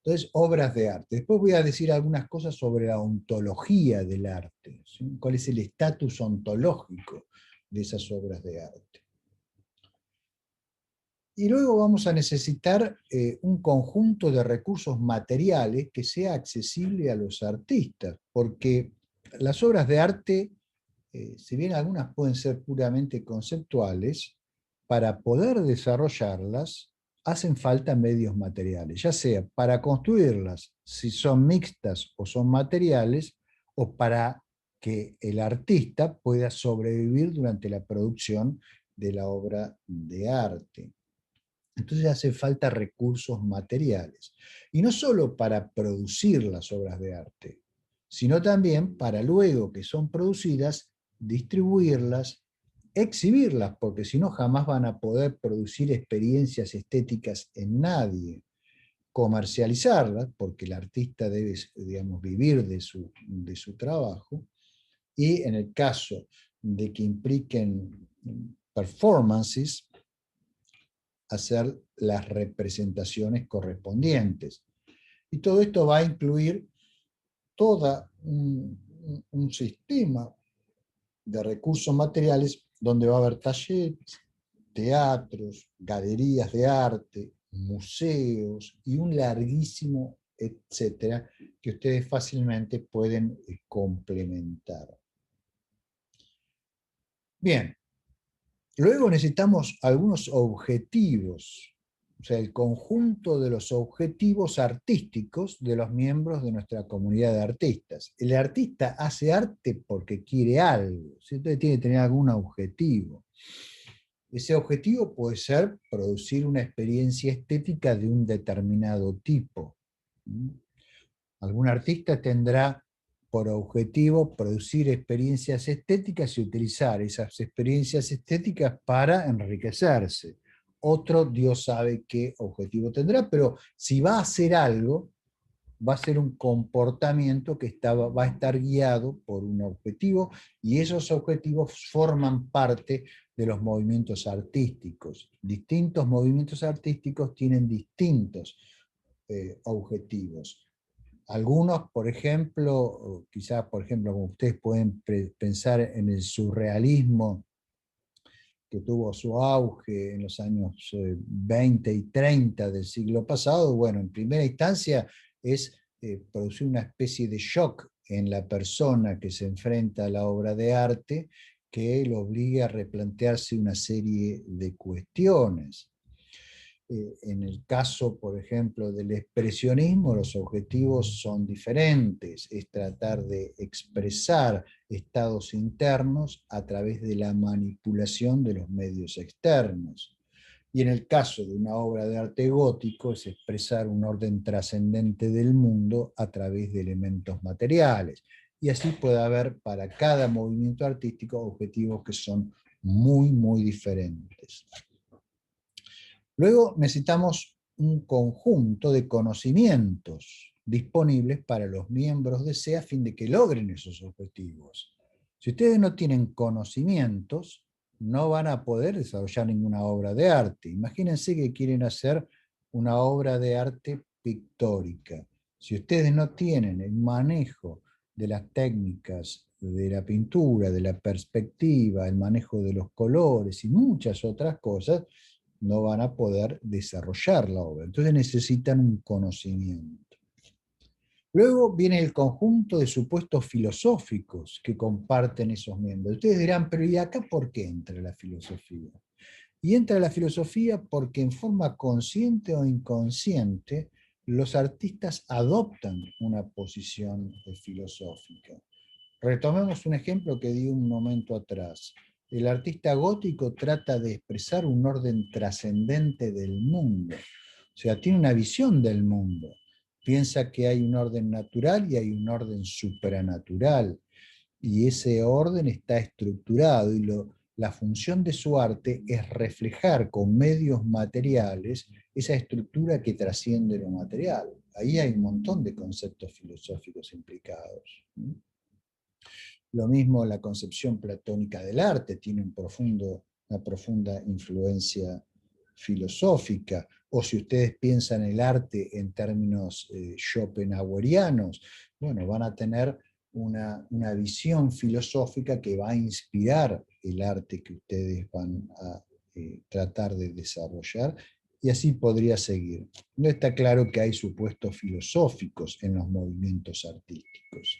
Entonces, obras de arte. Después voy a decir algunas cosas sobre la ontología del arte, ¿sí? ¿Cuál es el estatus ontológico de esas obras de arte? Y luego vamos a necesitar un conjunto de recursos materiales que sea accesible a los artistas, porque las obras de arte, si bien algunas pueden ser puramente conceptuales, para poder desarrollarlas hacen falta medios materiales, ya sea para construirlas, si son mixtas o son materiales, o para que el artista pueda sobrevivir durante la producción de la obra de arte. Entonces hace falta recursos materiales. Y no solo para producir las obras de arte, sino también para luego que son producidas, distribuirlas, exhibirlas, porque si no jamás van a poder producir experiencias estéticas en nadie, comercializarlas, porque el artista debe, digamos, vivir de su trabajo, y en el caso de que impliquen performances, hacer las representaciones correspondientes. Y todo esto va a incluir todo un sistema de recursos materiales donde va a haber talleres, teatros, galerías de arte, museos y un larguísimo etcétera que ustedes fácilmente pueden complementar. Bien, luego necesitamos algunos objetivos o sea, el conjunto de los objetivos artísticos de los miembros de nuestra comunidad de artistas. El artista hace arte porque quiere algo, ¿sí? Entonces tiene que tener algún objetivo. Ese objetivo puede ser producir una experiencia estética de un determinado tipo. Algún artista tendrá por objetivo producir experiencias estéticas y utilizar esas experiencias estéticas para enriquecerse. Otro, Dios sabe qué objetivo tendrá, pero si va a hacer algo, va a ser un comportamiento que va a estar guiado por un objetivo, y esos objetivos forman parte de los movimientos artísticos. Distintos movimientos artísticos tienen distintos objetivos. Algunos, por ejemplo, quizás, por ejemplo, como ustedes pueden pensar en el surrealismo, que tuvo su auge en los años 20 y 30 del siglo pasado, bueno, en primera instancia es producir una especie de shock en la persona que se enfrenta a la obra de arte, que lo obliga a replantearse una serie de cuestiones. En el caso, por ejemplo, del expresionismo, los objetivos son diferentes. Es tratar de expresar estados internos a través de la manipulación de los medios externos. Y en el caso de una obra de arte gótico, es expresar un orden trascendente del mundo a través de elementos materiales. Y así puede haber para cada movimiento artístico objetivos que son muy, muy diferentes. Luego necesitamos un conjunto de conocimientos disponibles para los miembros de SEA a fin de que logren esos objetivos. Si ustedes no tienen conocimientos, no van a poder desarrollar ninguna obra de arte. Imagínense que quieren hacer una obra de arte pictórica. Si ustedes no tienen el manejo de las técnicas de la pintura, de la perspectiva, el manejo de los colores y muchas otras cosas, no van a poder desarrollar la obra. Entonces necesitan un conocimiento. Luego viene el conjunto de supuestos filosóficos que comparten esos miembros. Ustedes dirán, pero ¿y acá por qué entra la filosofía? Y entra la filosofía porque en forma consciente o inconsciente los artistas adoptan una posición filosófica. Retomemos un ejemplo que di un momento atrás. El artista gótico trata de expresar un orden trascendente del mundo. O sea, tiene una visión del mundo. Piensa que hay un orden natural y hay un orden supranatural. Y ese orden está estructurado, y la función de su arte es reflejar con medios materiales esa estructura que trasciende lo material. Ahí hay un montón de conceptos filosóficos implicados. Lo mismo la concepción platónica del arte tiene una profunda influencia filosófica. O si ustedes piensan el arte en términos schopenhauerianos, bueno, van a tener una visión filosófica que va a inspirar el arte que ustedes van a tratar de desarrollar, y así podría seguir. No está claro que hay supuestos filosóficos en los movimientos artísticos.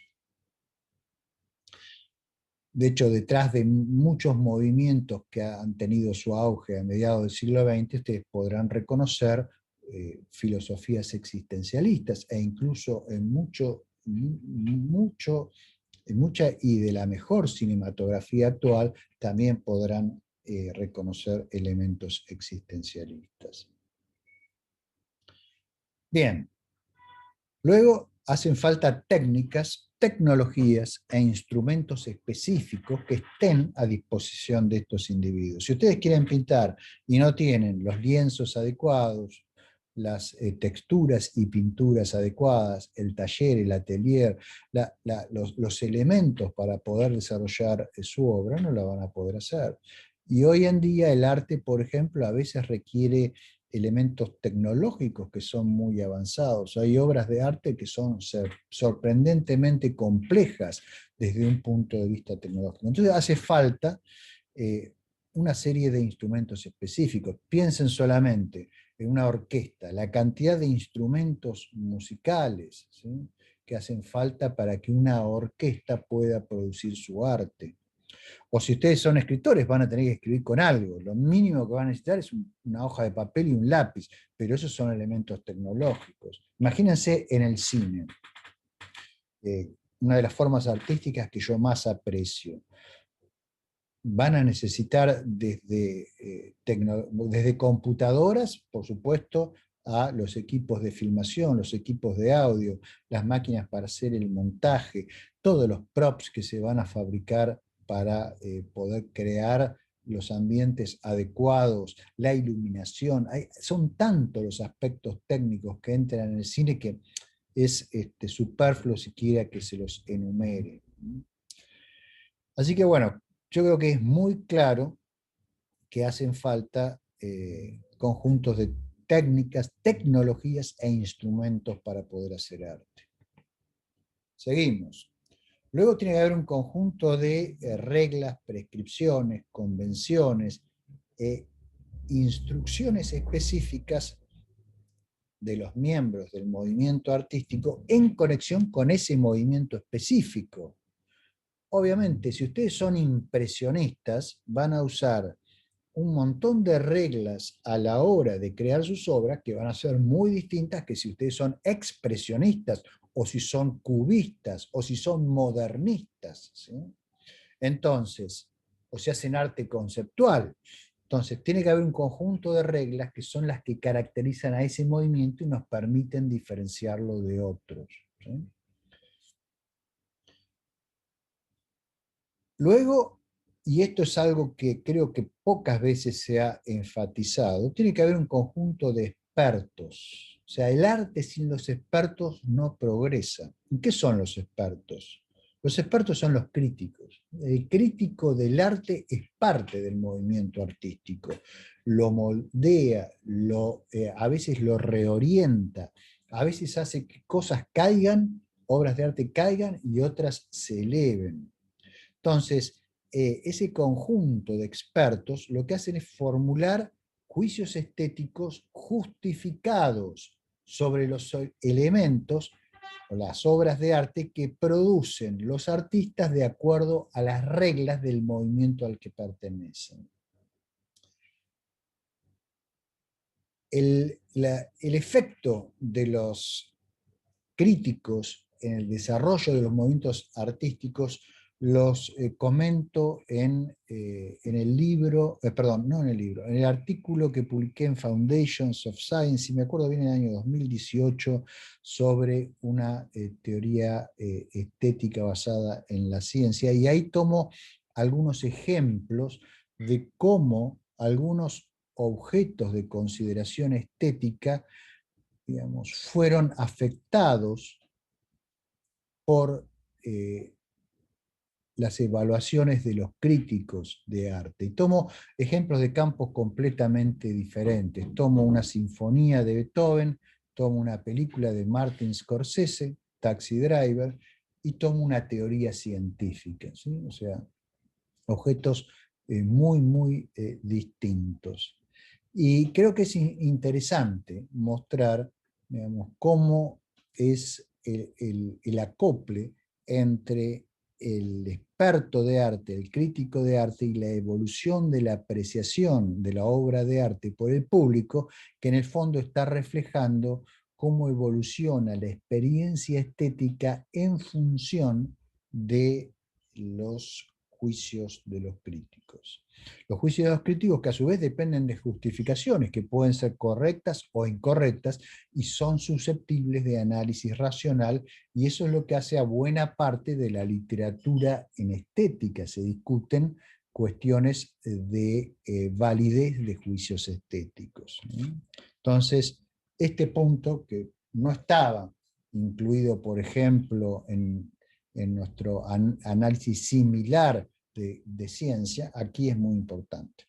De hecho, detrás de muchos movimientos que han tenido su auge a mediados del siglo XX, ustedes podrán reconocer filosofías existencialistas, e incluso en mucha y de la mejor cinematografía actual también podrán reconocer elementos existencialistas. Bien, luego hacen falta técnicas, tecnologías e instrumentos específicos que estén a disposición de estos individuos. Si ustedes quieren pintar y no tienen los lienzos adecuados, las texturas y pinturas adecuadas, el taller, el atelier, los elementos para poder desarrollar su obra, no la van a poder hacer. Y hoy en día el arte, por ejemplo, a veces requiere elementos tecnológicos que son muy avanzados. Hay obras de arte que son sorprendentemente complejas desde un punto de vista tecnológico. Entonces hace falta una serie de instrumentos específicos. Piensen solamente en una orquesta, la cantidad de instrumentos musicales, ¿sí?, que hacen falta para que una orquesta pueda producir su arte. O si ustedes son escritores, van a tener que escribir con algo. Lo mínimo que van a necesitar es una hoja de papel y un lápiz, pero esos son elementos tecnológicos. Imagínense en el cine, una de las formas artísticas que yo más aprecio. Van a necesitar desde computadoras, por supuesto, a los equipos de filmación, los equipos de audio, las máquinas para hacer el montaje, todos los props que se van a fabricar para poder crear los ambientes adecuados, la iluminación. Son tantos los aspectos técnicos que entran en el cine que es superfluo siquiera que se los enumere. Así que bueno, yo creo que es muy claro que hacen falta conjuntos de técnicas, tecnologías e instrumentos para poder hacer arte. Seguimos. Luego tiene que haber un conjunto de reglas, prescripciones, convenciones, instrucciones específicas de los miembros del movimiento artístico en conexión con ese movimiento específico. Obviamente, si ustedes son impresionistas, van a usar un montón de reglas a la hora de crear sus obras que van a ser muy distintas que si ustedes son expresionistas, o si son cubistas, o si son modernistas, ¿sí? Entonces, o si hacen arte conceptual. Entonces, tiene que haber un conjunto de reglas que son las que caracterizan a ese movimiento y nos permiten diferenciarlo de otros, ¿sí? Luego, y esto es algo que creo que pocas veces se ha enfatizado, tiene que haber un conjunto de expertos. O sea, el arte sin los expertos no progresa. ¿Y qué son los expertos? Los expertos son los críticos. El crítico del arte es parte del movimiento artístico. Lo moldea, a veces lo reorienta, a veces hace que cosas caigan, obras de arte caigan y otras se eleven. Entonces, ese conjunto de expertos lo que hacen es formular juicios estéticos justificados sobre los elementos o las obras de arte que producen los artistas de acuerdo a las reglas del movimiento al que pertenecen. El efecto de los críticos en el desarrollo de los movimientos artísticos los comento en el libro, perdón, no en el libro, en el artículo que publiqué en Foundations of Science, y me acuerdo bien en el año 2018, sobre una teoría estética basada en la ciencia, y ahí tomo algunos ejemplos de cómo algunos objetos de consideración estética, digamos, fueron afectados por las evaluaciones de los críticos de arte. Y tomo ejemplos de campos completamente diferentes. Tomo una sinfonía de Beethoven, tomo una película de Martin Scorsese, Taxi Driver, y tomo una teoría científica, ¿sí? O sea, objetos muy, muy distintos. Y creo que es interesante mostrar, digamos, cómo es el acople entre el experto de arte, el crítico de arte y la evolución de la apreciación de la obra de arte por el público, que en el fondo está reflejando cómo evoluciona la experiencia estética en función de los juicios de los críticos. Los juicios de los críticos que a su vez dependen de justificaciones que pueden ser correctas o incorrectas y son susceptibles de análisis racional, y eso es lo que hace a buena parte de la literatura en estética. Se discuten cuestiones de validez de juicios estéticos. Entonces, este punto que no estaba incluido, por ejemplo, en nuestro análisis similar de ciencia, aquí es muy importante.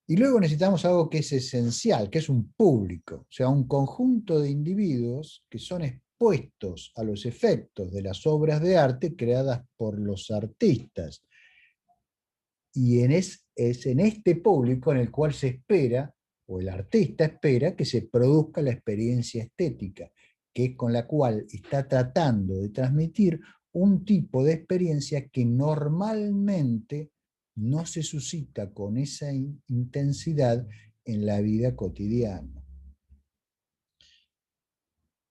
Y luego necesitamos algo que es esencial, que es un público, o sea, un conjunto de individuos que son expuestos a los efectos de las obras de arte creadas por los artistas. Y es en este público en el cual se espera, o el artista espera, que se produzca la experiencia estética, que es con la cual está tratando de transmitir un tipo de experiencia que normalmente no se suscita con esa intensidad en la vida cotidiana.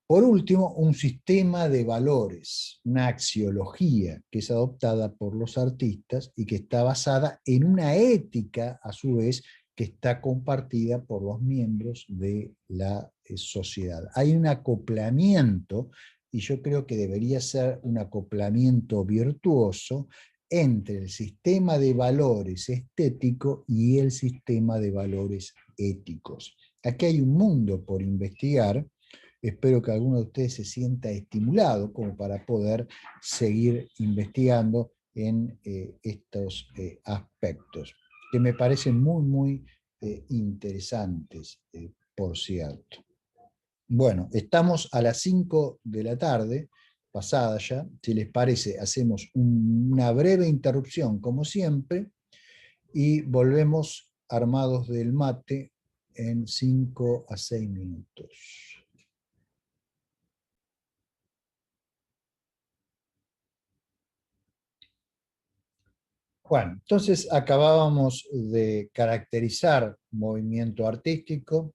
Por último, un sistema de valores, una axiología que es adoptada por los artistas y que está basada en una ética, a su vez, que está compartida por los miembros de la sociedad. Hay un acoplamiento, y yo creo que debería ser un acoplamiento virtuoso entre el sistema de valores estético y el sistema de valores éticos. Aquí hay un mundo por investigar. Espero que alguno de ustedes se sienta estimulado como para poder seguir investigando en estos aspectos, que me parecen muy, muy interesantes, por cierto. Bueno, estamos a las 5 de la tarde, pasada ya. Si les parece, hacemos una breve interrupción, como siempre, y volvemos armados del mate en 5 a 6 minutos. Bueno, entonces acabábamos de caracterizar movimiento artístico.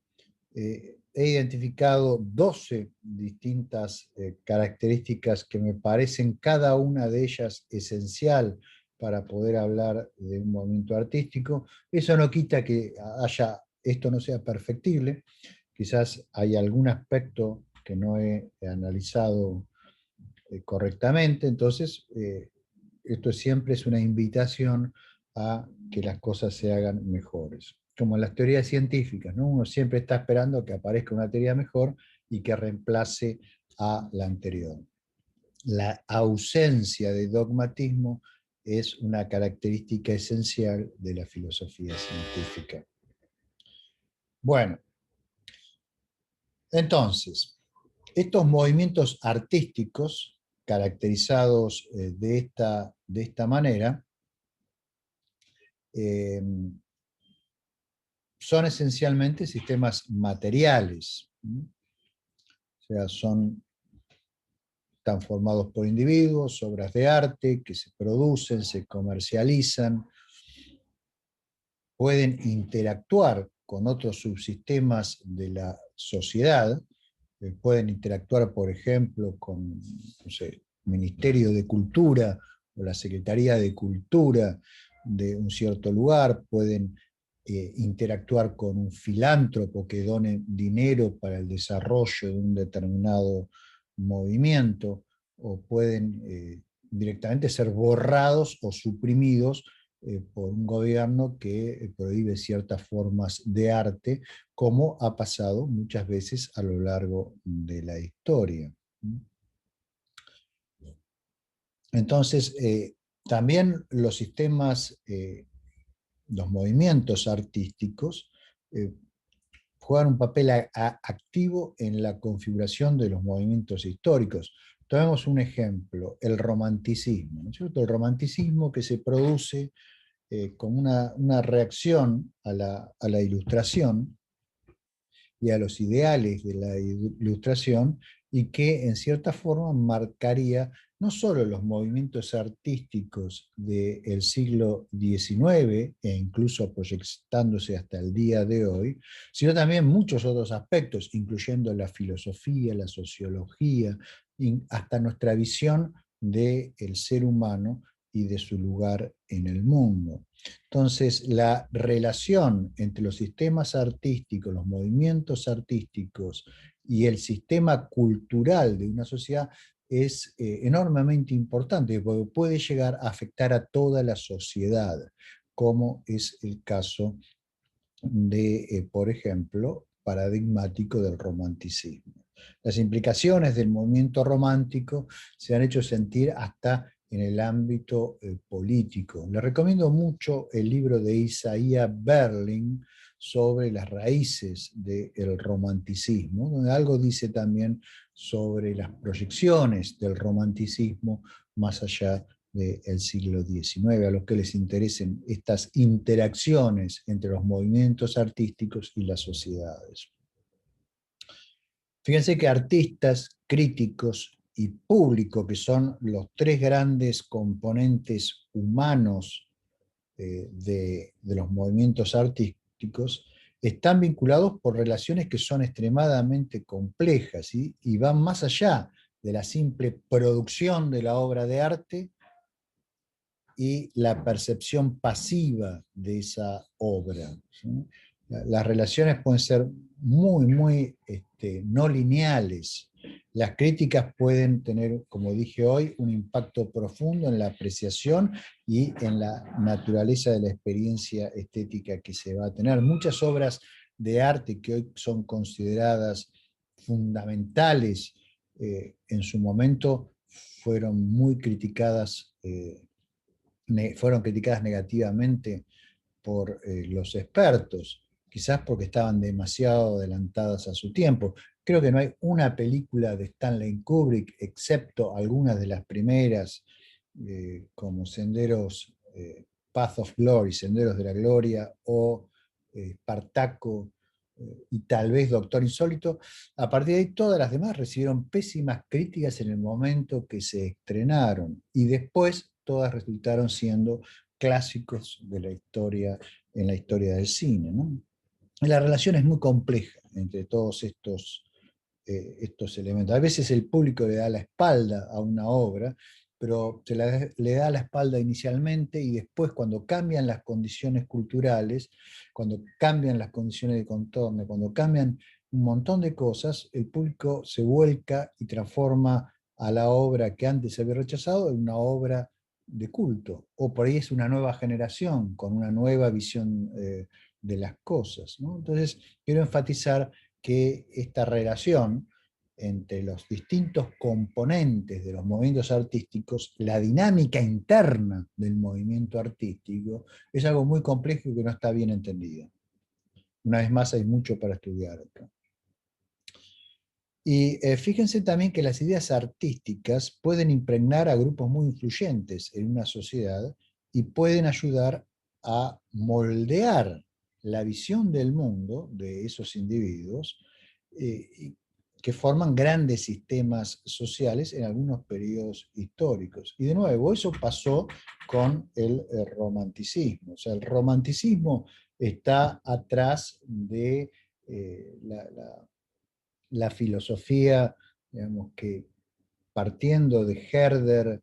He identificado 12 distintas características que me parecen cada una de ellas esencial para poder hablar de un movimiento artístico. Eso no quita que esto no sea perfectible. Quizás hay algún aspecto que no he analizado correctamente. Entonces, esto siempre es una invitación a que las cosas se hagan mejores. Como en las teorías científicas, ¿no? Uno siempre está esperando que aparezca una teoría mejor y que reemplace a la anterior. La ausencia de dogmatismo es una característica esencial de la filosofía científica. Bueno, entonces, estos movimientos artísticos caracterizados de esta manera son esencialmente sistemas materiales. O sea, están formados por individuos, obras de arte que se producen, se comercializan, pueden interactuar con otros subsistemas de la sociedad, pueden interactuar, por ejemplo, con, no sé, Ministerio de Cultura o la Secretaría de Cultura de un cierto lugar, pueden interactuar con un filántropo que done dinero para el desarrollo de un determinado movimiento, o pueden directamente ser borrados o suprimidos por un gobierno que prohíbe ciertas formas de arte, como ha pasado muchas veces a lo largo de la historia. Entonces, también los sistemas, los movimientos artísticos, juegan un papel activo en la configuración de los movimientos históricos. Tomemos un ejemplo, el romanticismo, ¿no es cierto? El romanticismo que se produce como una reacción a la ilustración y a los ideales de la ilustración, y que en cierta forma marcaría no solo los movimientos artísticos del siglo XIX, e incluso proyectándose hasta el día de hoy, sino también muchos otros aspectos, incluyendo la filosofía, la sociología, hasta nuestra visión del ser humano y de su lugar en el mundo. Entonces, la relación entre los sistemas artísticos, los movimientos artísticos y el sistema cultural de una sociedad es enormemente importante, porque puede llegar a afectar a toda la sociedad, como es el caso de, por ejemplo, paradigmático del romanticismo. Las implicaciones del movimiento romántico se han hecho sentir hasta en el ámbito político. Les recomiendo mucho el libro de Isaiah Berlin sobre las raíces del romanticismo, donde algo dice también sobre las proyecciones del romanticismo más allá del siglo XIX, a los que les interesen estas interacciones entre los movimientos artísticos y las sociedades. Fíjense que artistas, críticos y público, que son los tres grandes componentes humanos de los movimientos artísticos, están vinculados por relaciones que son extremadamente complejas, ¿sí? Y van más allá de la simple producción de la obra de arte y la percepción pasiva de esa obra, ¿sí? Las relaciones pueden ser muy, muy no lineales. Las críticas pueden tener, como dije hoy, un impacto profundo en la apreciación y en la naturaleza de la experiencia estética que se va a tener. Muchas obras de arte que hoy son consideradas fundamentales, en su momento fueron muy criticadas, fueron criticadas negativamente por los expertos, quizás porque estaban demasiado adelantadas a su tiempo. Creo que no hay una película de Stanley Kubrick, excepto algunas de las primeras, como Senderos, Path of Glory, Senderos de la Gloria, o Espartaco, y tal vez Doctor Insólito. A partir de ahí, todas las demás recibieron pésimas críticas en el momento que se estrenaron, y después todas resultaron siendo clásicos de la historia, en la historia del cine, ¿no? La relación es muy compleja entre todos estos elementos. A veces el público le da la espalda a una obra, pero le da la espalda inicialmente, y después, cuando cambian las condiciones culturales, cuando cambian las condiciones de contorno, cuando cambian un montón de cosas, el público se vuelca y transforma a la obra que antes se había rechazado en una obra de culto, o por ahí es una nueva generación con una nueva visión de las cosas, ¿no? Entonces, quiero enfatizar que esta relación entre los distintos componentes de los movimientos artísticos, la dinámica interna del movimiento artístico, es algo muy complejo y que no está bien entendido. Una vez más, hay mucho para estudiar acá. Y fíjense también que las ideas artísticas pueden impregnar a grupos muy influyentes en una sociedad y pueden ayudar a moldear la visión del mundo de esos individuos, que forman grandes sistemas sociales en algunos periodos históricos. Y de nuevo, eso pasó con el romanticismo. O sea, el romanticismo está atrás de la filosofía, digamos, que partiendo de Herder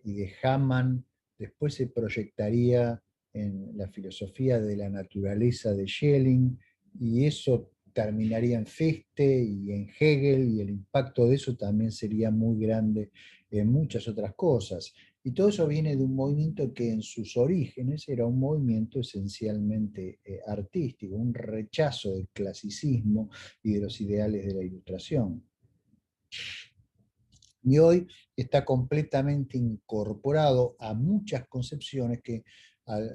y de Hamann, después se proyectaría en la filosofía de la naturaleza de Schelling, y eso terminaría en Fichte y en Hegel, y el impacto de eso también sería muy grande en muchas otras cosas. Y todo eso viene de un movimiento que en sus orígenes era un movimiento esencialmente artístico, un rechazo del clasicismo y de los ideales de la Ilustración. Y hoy está completamente incorporado a muchas concepciones que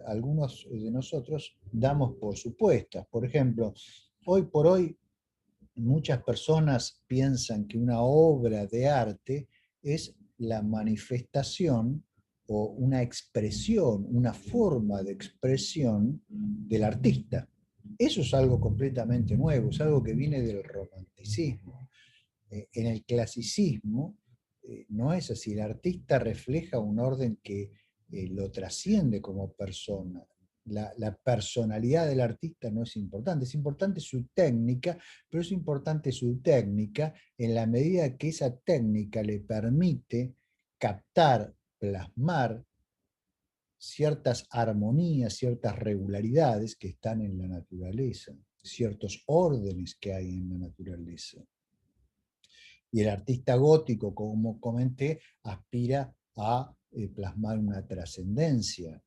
algunos de nosotros damos por supuestas. Por ejemplo, hoy por hoy muchas personas piensan que una obra de arte es la manifestación o una expresión, una forma de expresión del artista. Eso es algo completamente nuevo, es algo que viene del romanticismo. En el clasicismo no es así, el artista refleja un orden que lo trasciende como persona. La personalidad del artista no es importante su técnica, pero es importante su técnica en la medida que esa técnica le permite captar, plasmar ciertas armonías, ciertas regularidades que están en la naturaleza, ciertos órdenes que hay en la naturaleza. Y el artista gótico, como comenté, aspira a plasmar una trascendencia.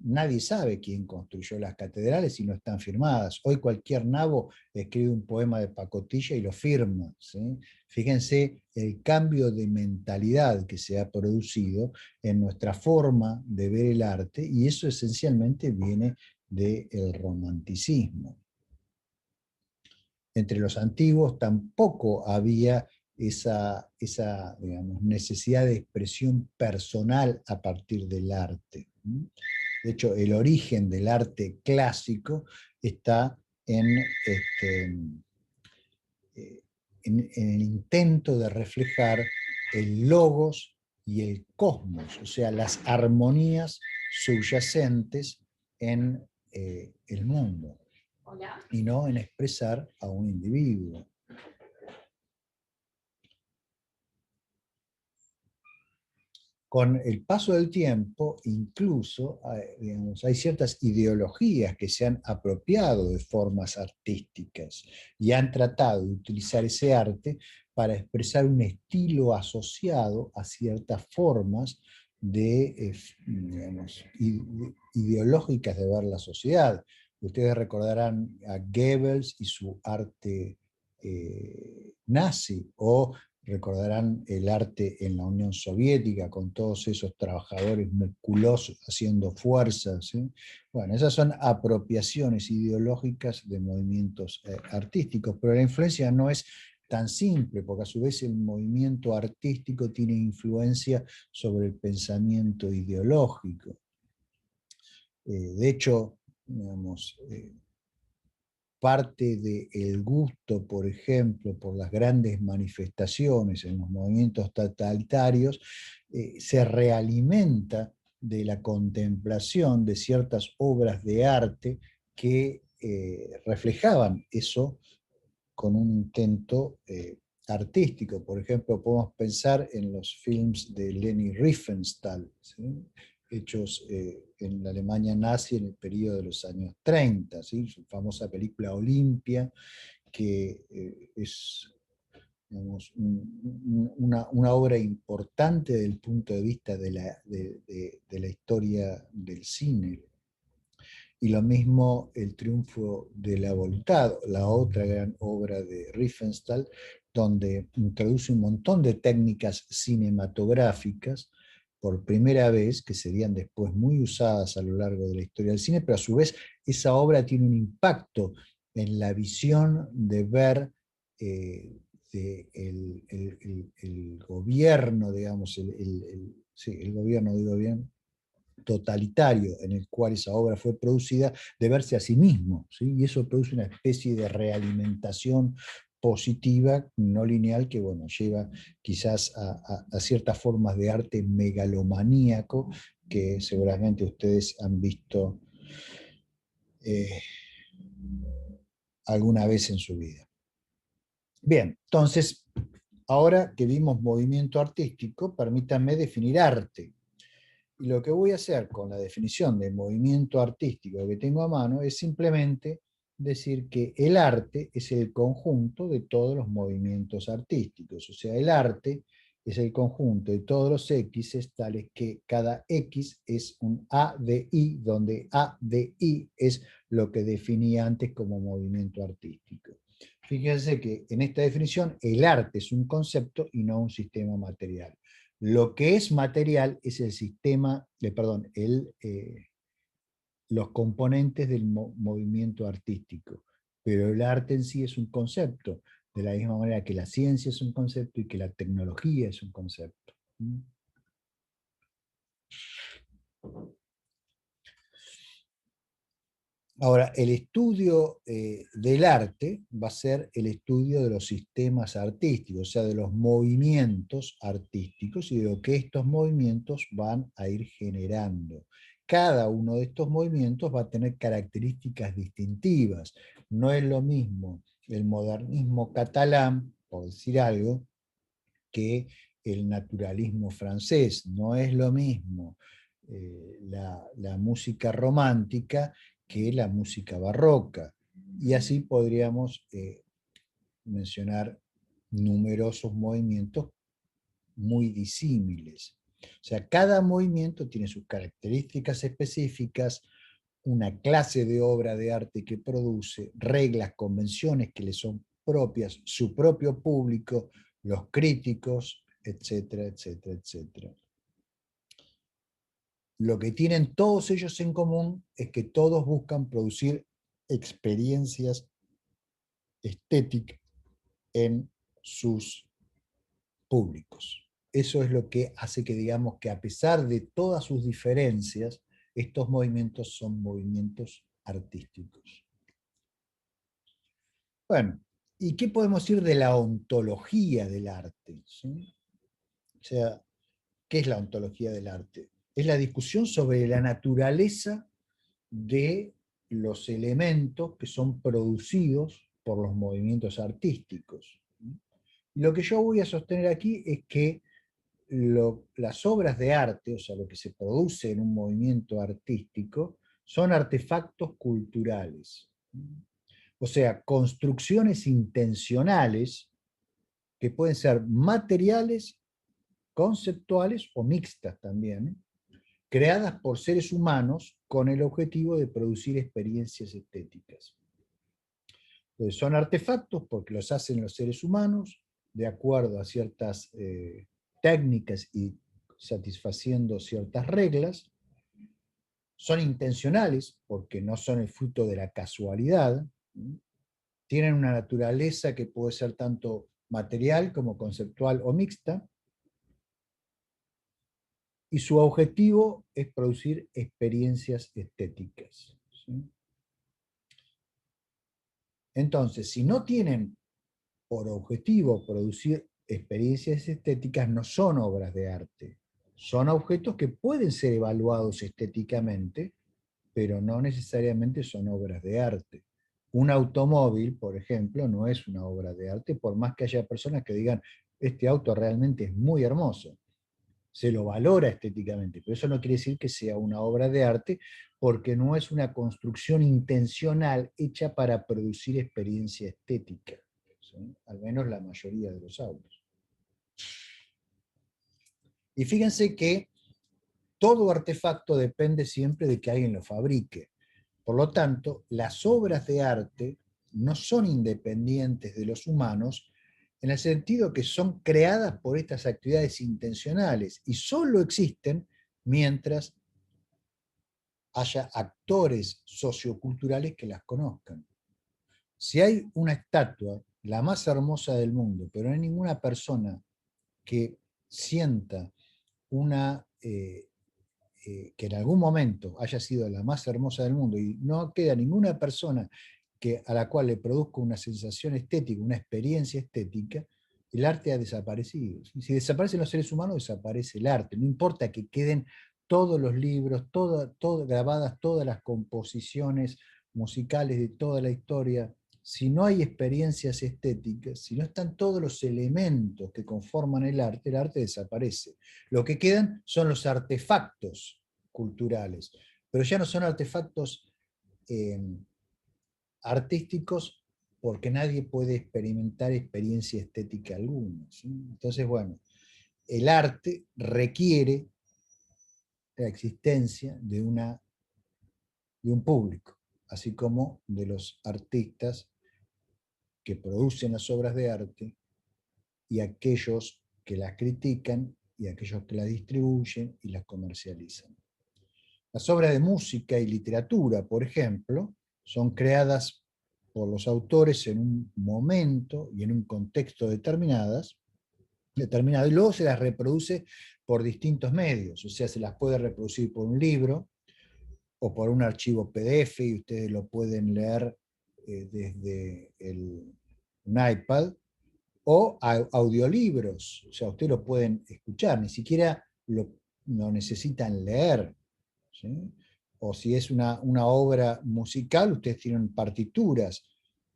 Nadie sabe quién construyó las catedrales y no están firmadas. Hoy cualquier nabo escribe un poema de pacotilla y lo firma, ¿sí? Fíjense el cambio de mentalidad que se ha producido en nuestra forma de ver el arte, y eso esencialmente viene del romanticismo. Entre los antiguos tampoco había esa digamos, necesidad de expresión personal a partir del arte. De hecho, el origen del arte clásico está en el intento de reflejar el logos y el cosmos, o sea, las armonías subyacentes en el mundo, y no en expresar a un individuo. Con el paso del tiempo, incluso, digamos, hay ciertas ideologías que se han apropiado de formas artísticas y han tratado de utilizar ese arte para expresar un estilo asociado a ciertas formas de, digamos, ideológicas de ver la sociedad. Ustedes recordarán a Goebbels y su arte nazi, o recordarán el arte en la Unión Soviética, con todos esos trabajadores musculosos haciendo fuerzas, ¿sí? Bueno, esas son apropiaciones ideológicas de movimientos artísticos, pero la influencia no es tan simple, porque a su vez el movimiento artístico tiene influencia sobre el pensamiento ideológico. De hecho, digamos, parte del gusto, por ejemplo, por las grandes manifestaciones en los movimientos totalitarios, se realimenta de la contemplación de ciertas obras de arte que reflejaban eso con un intento artístico. Por ejemplo, podemos pensar en los films de Leni Riefenstahl, ¿sí? Hechos en la Alemania nazi en el periodo de los años 30, ¿sí? Su famosa película Olimpia, que es, digamos, una obra importante desde el punto de vista de la historia del cine. Y lo mismo El triunfo de la voluntad, la otra gran obra de Riefenstahl, donde introduce un montón de técnicas cinematográficas por primera vez, que serían después muy usadas a lo largo de la historia del cine, pero a su vez esa obra tiene un impacto en la visión de ver el gobierno, digamos, sí, el gobierno, digo bien, totalitario en el cual esa obra fue producida, de verse a sí mismo, ¿sí? Y eso produce una especie de realimentación positiva, no lineal, que bueno, lleva quizás a ciertas formas de arte megalomaníaco que seguramente ustedes han visto eh, alguna vez en su vida. Bien, entonces, ahora que vimos movimiento artístico, permítanme definir arte. Y lo que voy a hacer con la definición de movimiento artístico que tengo a mano es simplemente decir que el arte es el conjunto de todos los movimientos artísticos. O sea, el arte es el conjunto de todos los X, tales que cada X es un A de I, donde A de I es lo que definía antes como movimiento artístico. Fíjense que en esta definición el arte es un concepto y no un sistema material. Lo que es material es el sistema, perdón, los componentes del movimiento artístico, pero el arte en sí es un concepto, de la misma manera que la ciencia es un concepto y que la tecnología es un concepto. Ahora, el estudio del arte va a ser el estudio de los sistemas artísticos, o sea, de los movimientos artísticos y de lo que estos movimientos van a ir generando. Cada uno de estos movimientos va a tener características distintivas. No es lo mismo el modernismo catalán, por decir algo, que el naturalismo francés. No es lo mismo la música romántica que la música barroca. Y así podríamos mencionar numerosos movimientos muy disímiles. O sea, cada movimiento tiene sus características específicas, una clase de obra de arte que produce, reglas, convenciones que le son propias, su propio público, los críticos, etcétera, etcétera, etcétera. Lo que tienen todos ellos en común es que todos buscan producir experiencias estéticas en sus públicos. Eso es lo que hace que digamos que a pesar de todas sus diferencias, estos movimientos son movimientos artísticos. Bueno, ¿y qué podemos decir de la ontología del arte? ¿Sí? O sea, ¿qué es la ontología del arte? Es la discusión sobre la naturaleza de los elementos que son producidos por los movimientos artísticos. Lo que yo voy a sostener aquí es que las obras de arte, o sea, lo que se produce en un movimiento artístico, son artefactos culturales. O sea, construcciones intencionales que pueden ser materiales, conceptuales o mixtas también, creadas por seres humanos con el objetivo de producir experiencias estéticas. Entonces, son artefactos porque los hacen los seres humanos de acuerdo a ciertas técnicas y satisfaciendo ciertas reglas. Son intencionales porque no son el fruto de la casualidad. Tienen una naturaleza que puede ser tanto material como conceptual o mixta. Y su objetivo es producir experiencias estéticas. ¿Sí? Entonces, si no tienen por objetivo producir experiencias estéticas, no son obras de arte. Son objetos que pueden ser evaluados estéticamente, pero no necesariamente son obras de arte. Un automóvil, por ejemplo, no es una obra de arte, por más que haya personas que digan, este auto realmente es muy hermoso. Se lo valora estéticamente, pero eso no quiere decir que sea una obra de arte, porque no es una construcción intencional hecha para producir experiencia estética, ¿sí? Al menos la mayoría de los autos. Y fíjense que todo artefacto depende siempre de que alguien lo fabrique. Por lo tanto, las obras de arte no son independientes de los humanos en el sentido que son creadas por estas actividades intencionales y solo existen mientras haya actores socioculturales que las conozcan. Si hay una estatua, la más hermosa del mundo, pero no hay ninguna persona que sienta que en algún momento haya sido la más hermosa del mundo y no queda ninguna persona a la cual le produzca una sensación estética, una experiencia estética, el arte ha desaparecido. Si desaparecen los seres humanos, desaparece el arte. No importa que queden todos los libros, grabadas todas las composiciones musicales de toda la historia. Si no hay experiencias estéticas, si no están todos los elementos que conforman el arte desaparece. Lo que quedan son los artefactos culturales, pero ya no son artefactos eh, artísticos porque nadie puede experimentar experiencia estética alguna. ¿Sí? Entonces, bueno, el arte requiere la existencia de un público, así como de los artistas que producen las obras de arte y aquellos que las critican y aquellos que las distribuyen y las comercializan. Las obras de música y literatura, por ejemplo, son creadas por los autores en un momento y en un contexto determinado, y luego se las reproduce por distintos medios, o sea, se las puede reproducir por un libro o por un archivo PDF y ustedes lo pueden leer desde un iPad, o audiolibros, o sea, ustedes lo pueden escuchar, ni siquiera lo necesitan leer. ¿Sí? O si es una obra musical, ustedes tienen partituras,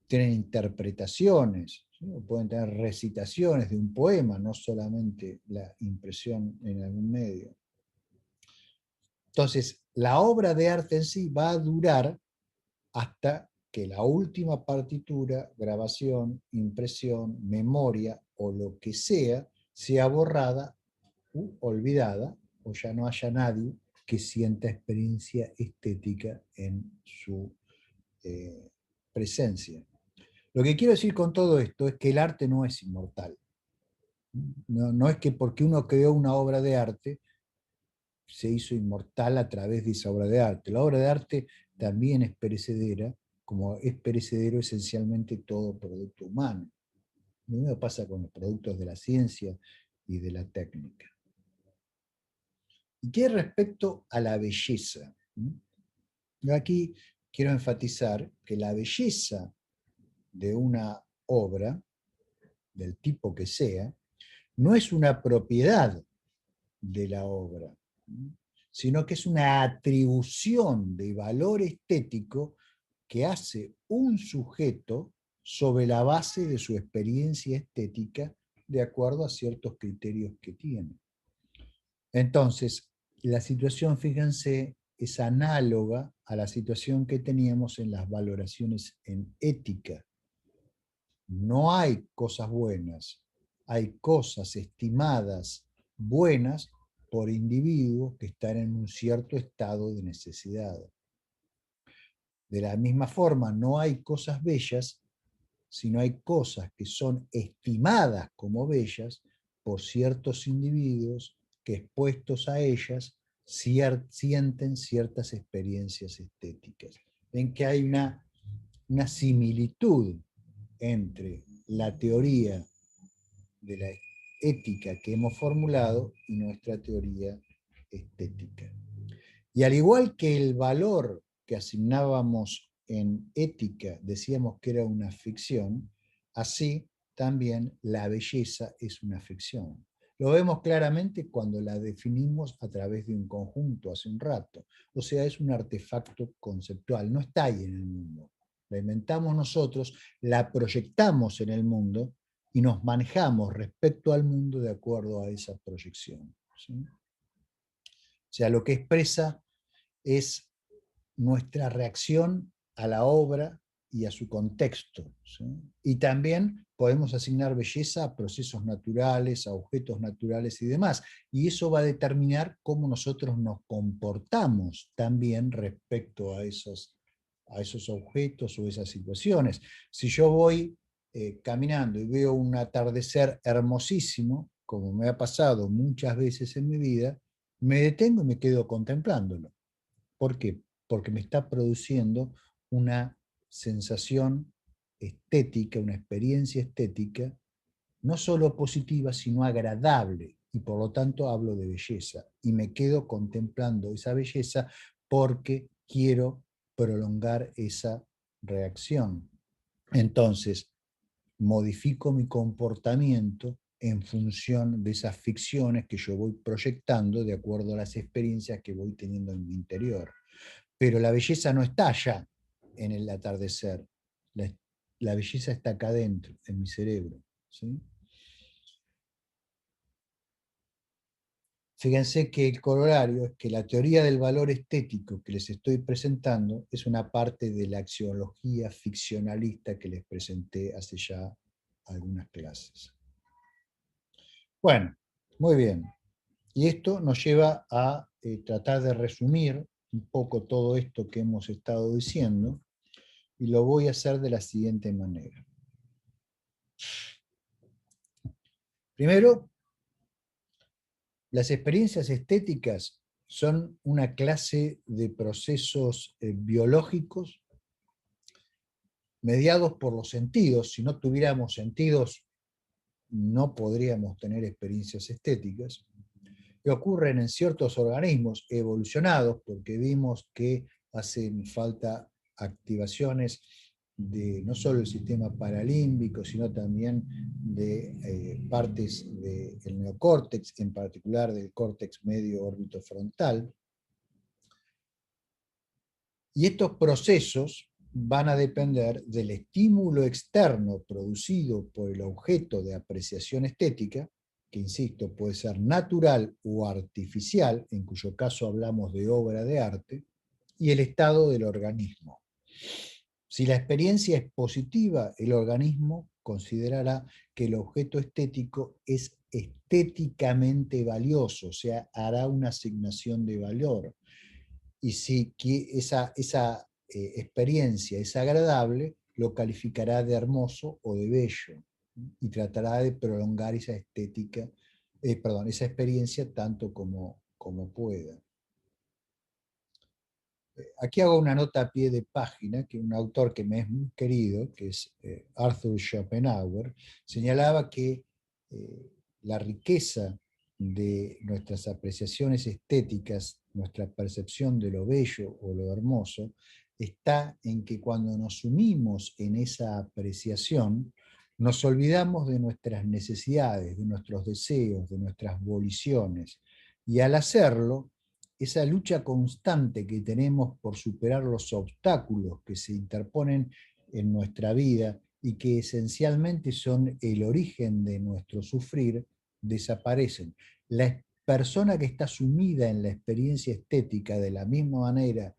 tienen interpretaciones, ¿sí? O pueden tener recitaciones de un poema, no solamente la impresión en algún medio. Entonces, la obra de arte en sí va a durar hasta que la última partitura, grabación, impresión, memoria o lo que sea borrada u olvidada, o ya no haya nadie que sienta experiencia estética en su eh, presencia. Lo que quiero decir con todo esto es que el arte no es inmortal. No es que porque uno creó una obra de arte se hizo inmortal a través de esa obra de arte. La obra de arte también es perecedera, como es perecedero esencialmente todo producto humano. Lo mismo pasa con los productos de la ciencia y de la técnica. ¿Y qué respecto a la belleza? Yo aquí quiero enfatizar que la belleza de una obra, del tipo que sea, no es una propiedad de la obra, sino que es una atribución de valor estético que hace un sujeto sobre la base de su experiencia estética de acuerdo a ciertos criterios que tiene. Entonces, la situación, fíjense, es análoga a la situación que teníamos en las valoraciones en ética. No hay cosas buenas, hay cosas estimadas buenas por individuos que están en un cierto estado de necesidad. De la misma forma, no hay cosas bellas, sino hay cosas que son estimadas como bellas por ciertos individuos que expuestos a ellas sienten ciertas experiencias estéticas. Ven que hay una similitud entre la teoría de la ética que hemos formulado y nuestra teoría estética. Y al igual que el valor que asignábamos en ética decíamos que era una ficción, así también la belleza es una ficción. Lo vemos claramente cuando la definimos a través de un conjunto hace un rato. O sea, es un artefacto conceptual, no está ahí en el mundo. La inventamos nosotros, la proyectamos en el mundo y nos manejamos respecto al mundo de acuerdo a esa proyección, ¿sí? O sea, lo que expresa es nuestra reacción a la obra y a su contexto, ¿sí? Y también podemos asignar belleza a procesos naturales, a objetos naturales y demás. Y eso va a determinar cómo nosotros nos comportamos también respecto a esos objetos o esas situaciones. Si yo voy caminando y veo un atardecer hermosísimo, como me ha pasado muchas veces en mi vida, me detengo y me quedo contemplándolo. ¿Por qué? Porque me está produciendo una sensación estética, una experiencia estética, no solo positiva, sino agradable, y por lo tanto hablo de belleza, y me quedo contemplando esa belleza porque quiero prolongar esa reacción. Entonces, modifico mi comportamiento en función de esas ficciones que yo voy proyectando de acuerdo a las experiencias que voy teniendo en mi interior. Pero la belleza no está allá en el atardecer, la belleza está acá adentro, en mi cerebro, ¿sí? Fíjense que el corolario es que la teoría del valor estético que les estoy presentando es una parte de la axiología ficcionalista que les presenté hace ya algunas clases. Bueno, muy bien. Y esto nos lleva a tratar de resumir un poco todo esto que hemos estado diciendo, y lo voy a hacer de la siguiente manera. Primero, las experiencias estéticas son una clase de procesos biológicos mediados por los sentidos. Si no tuviéramos sentidos, no podríamos tener experiencias estéticas, que ocurren en ciertos organismos evolucionados, porque vimos que hacen falta activaciones de no solo el sistema paralímbico, sino también de partes del neocórtex, en particular del córtex medio orbitofrontal. Y estos procesos van a depender del estímulo externo producido por el objeto de apreciación estética, que insisto, puede ser natural o artificial, en cuyo caso hablamos de obra de arte, y el estado del organismo. Si la experiencia es positiva, el organismo considerará que el objeto estético es estéticamente valioso, o sea, hará una asignación de valor. Y si esa experiencia es agradable, lo calificará de hermoso o de bello, y tratará de prolongar esa estética, esa experiencia tanto como pueda. Aquí hago una nota a pie de página, que un autor que me es muy querido, que es Arthur Schopenhauer, señalaba que la riqueza de nuestras apreciaciones estéticas, nuestra percepción de lo bello o lo hermoso, está en que cuando nos sumimos en esa apreciación, Nos olvidamos de nuestras necesidades, de nuestros deseos, de nuestras voliciones, y al hacerlo, esa lucha constante que tenemos por superar los obstáculos que se interponen en nuestra vida y que esencialmente son el origen de nuestro sufrir, desaparecen. La persona que está sumida en la experiencia estética de la misma manera,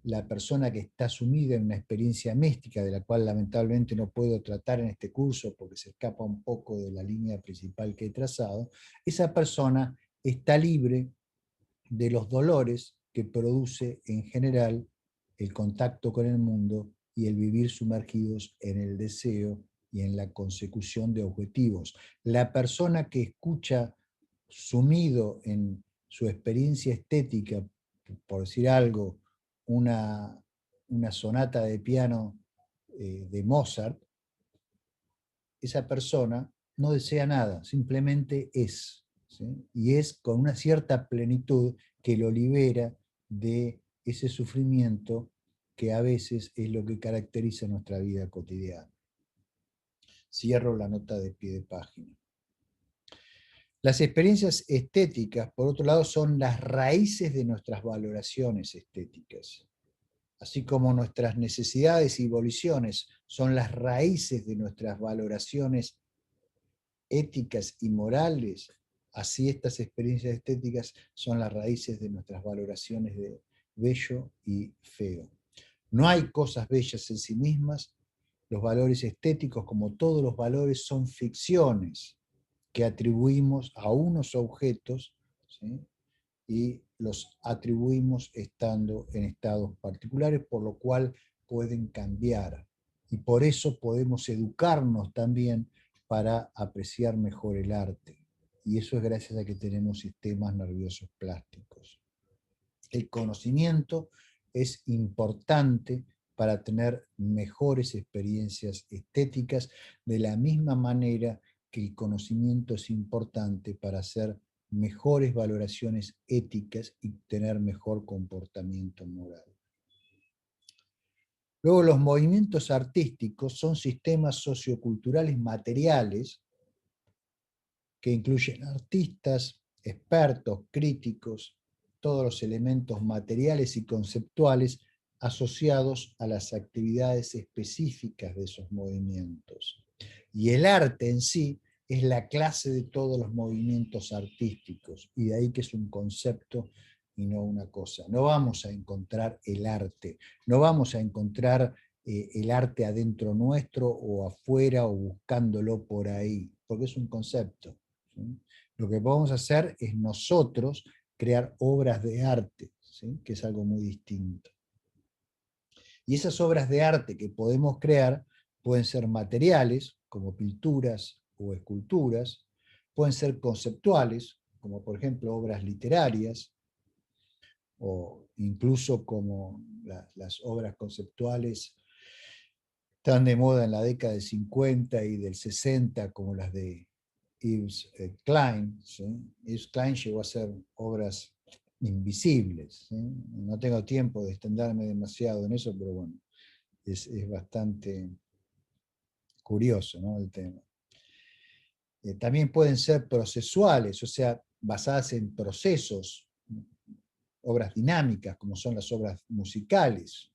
la persona que está sumida en una experiencia mística, de la cual lamentablemente no puedo tratar en este curso porque se escapa un poco de la línea principal que he trazado, esa persona está libre de los dolores que produce en general el contacto con el mundo y el vivir sumergidos en el deseo y en la consecución de objetivos. La persona que escucha sumido en su experiencia estética, por decir algo, una, una sonata de piano de Mozart, esa persona no desea nada, simplemente es. ¿Sí? Y es con una cierta plenitud que lo libera de ese sufrimiento que a veces es lo que caracteriza nuestra vida cotidiana. Cierro la nota de pie de página. Las experiencias estéticas, por otro lado, son las raíces de nuestras valoraciones estéticas. Así como nuestras necesidades y voliciones son las raíces de nuestras valoraciones éticas y morales, así estas experiencias estéticas son las raíces de nuestras valoraciones de bello y feo. No hay cosas bellas en sí mismas, los valores estéticos, como todos los valores, son ficciones que atribuimos a unos objetos, ¿sí? Y los atribuimos estando en estados particulares, por lo cual pueden cambiar. Y por eso podemos educarnos también para apreciar mejor el arte. Y eso es gracias a que tenemos sistemas nerviosos plásticos. El conocimiento es importante para tener mejores experiencias estéticas, de la misma manera que el conocimiento es importante para hacer mejores valoraciones éticas y tener mejor comportamiento moral. Luego, los movimientos artísticos son sistemas socioculturales materiales que incluyen artistas, expertos, críticos, todos los elementos materiales y conceptuales asociados a las actividades específicas de esos movimientos. Y el arte en sí es la clase de todos los movimientos artísticos, y de ahí que es un concepto y no una cosa. No vamos a encontrar el arte, no vamos a encontrar el arte adentro nuestro o afuera o buscándolo por ahí, porque es un concepto. ¿Sí? Lo que podemos hacer es nosotros crear obras de arte, ¿sí? Que es algo muy distinto. Y esas obras de arte que podemos crear pueden ser materiales, como pinturas o esculturas, pueden ser conceptuales, como por ejemplo obras literarias, o incluso como las obras conceptuales tan de moda en la década del 50 y del 60, como las de Yves Klein. ¿Sí? Yves Klein llegó a hacer obras invisibles. ¿Sí? No tengo tiempo de extenderme demasiado en eso, pero bueno, es bastante curioso, ¿no? El tema. También pueden ser procesuales, o sea, basadas en procesos, obras dinámicas, como son las obras musicales,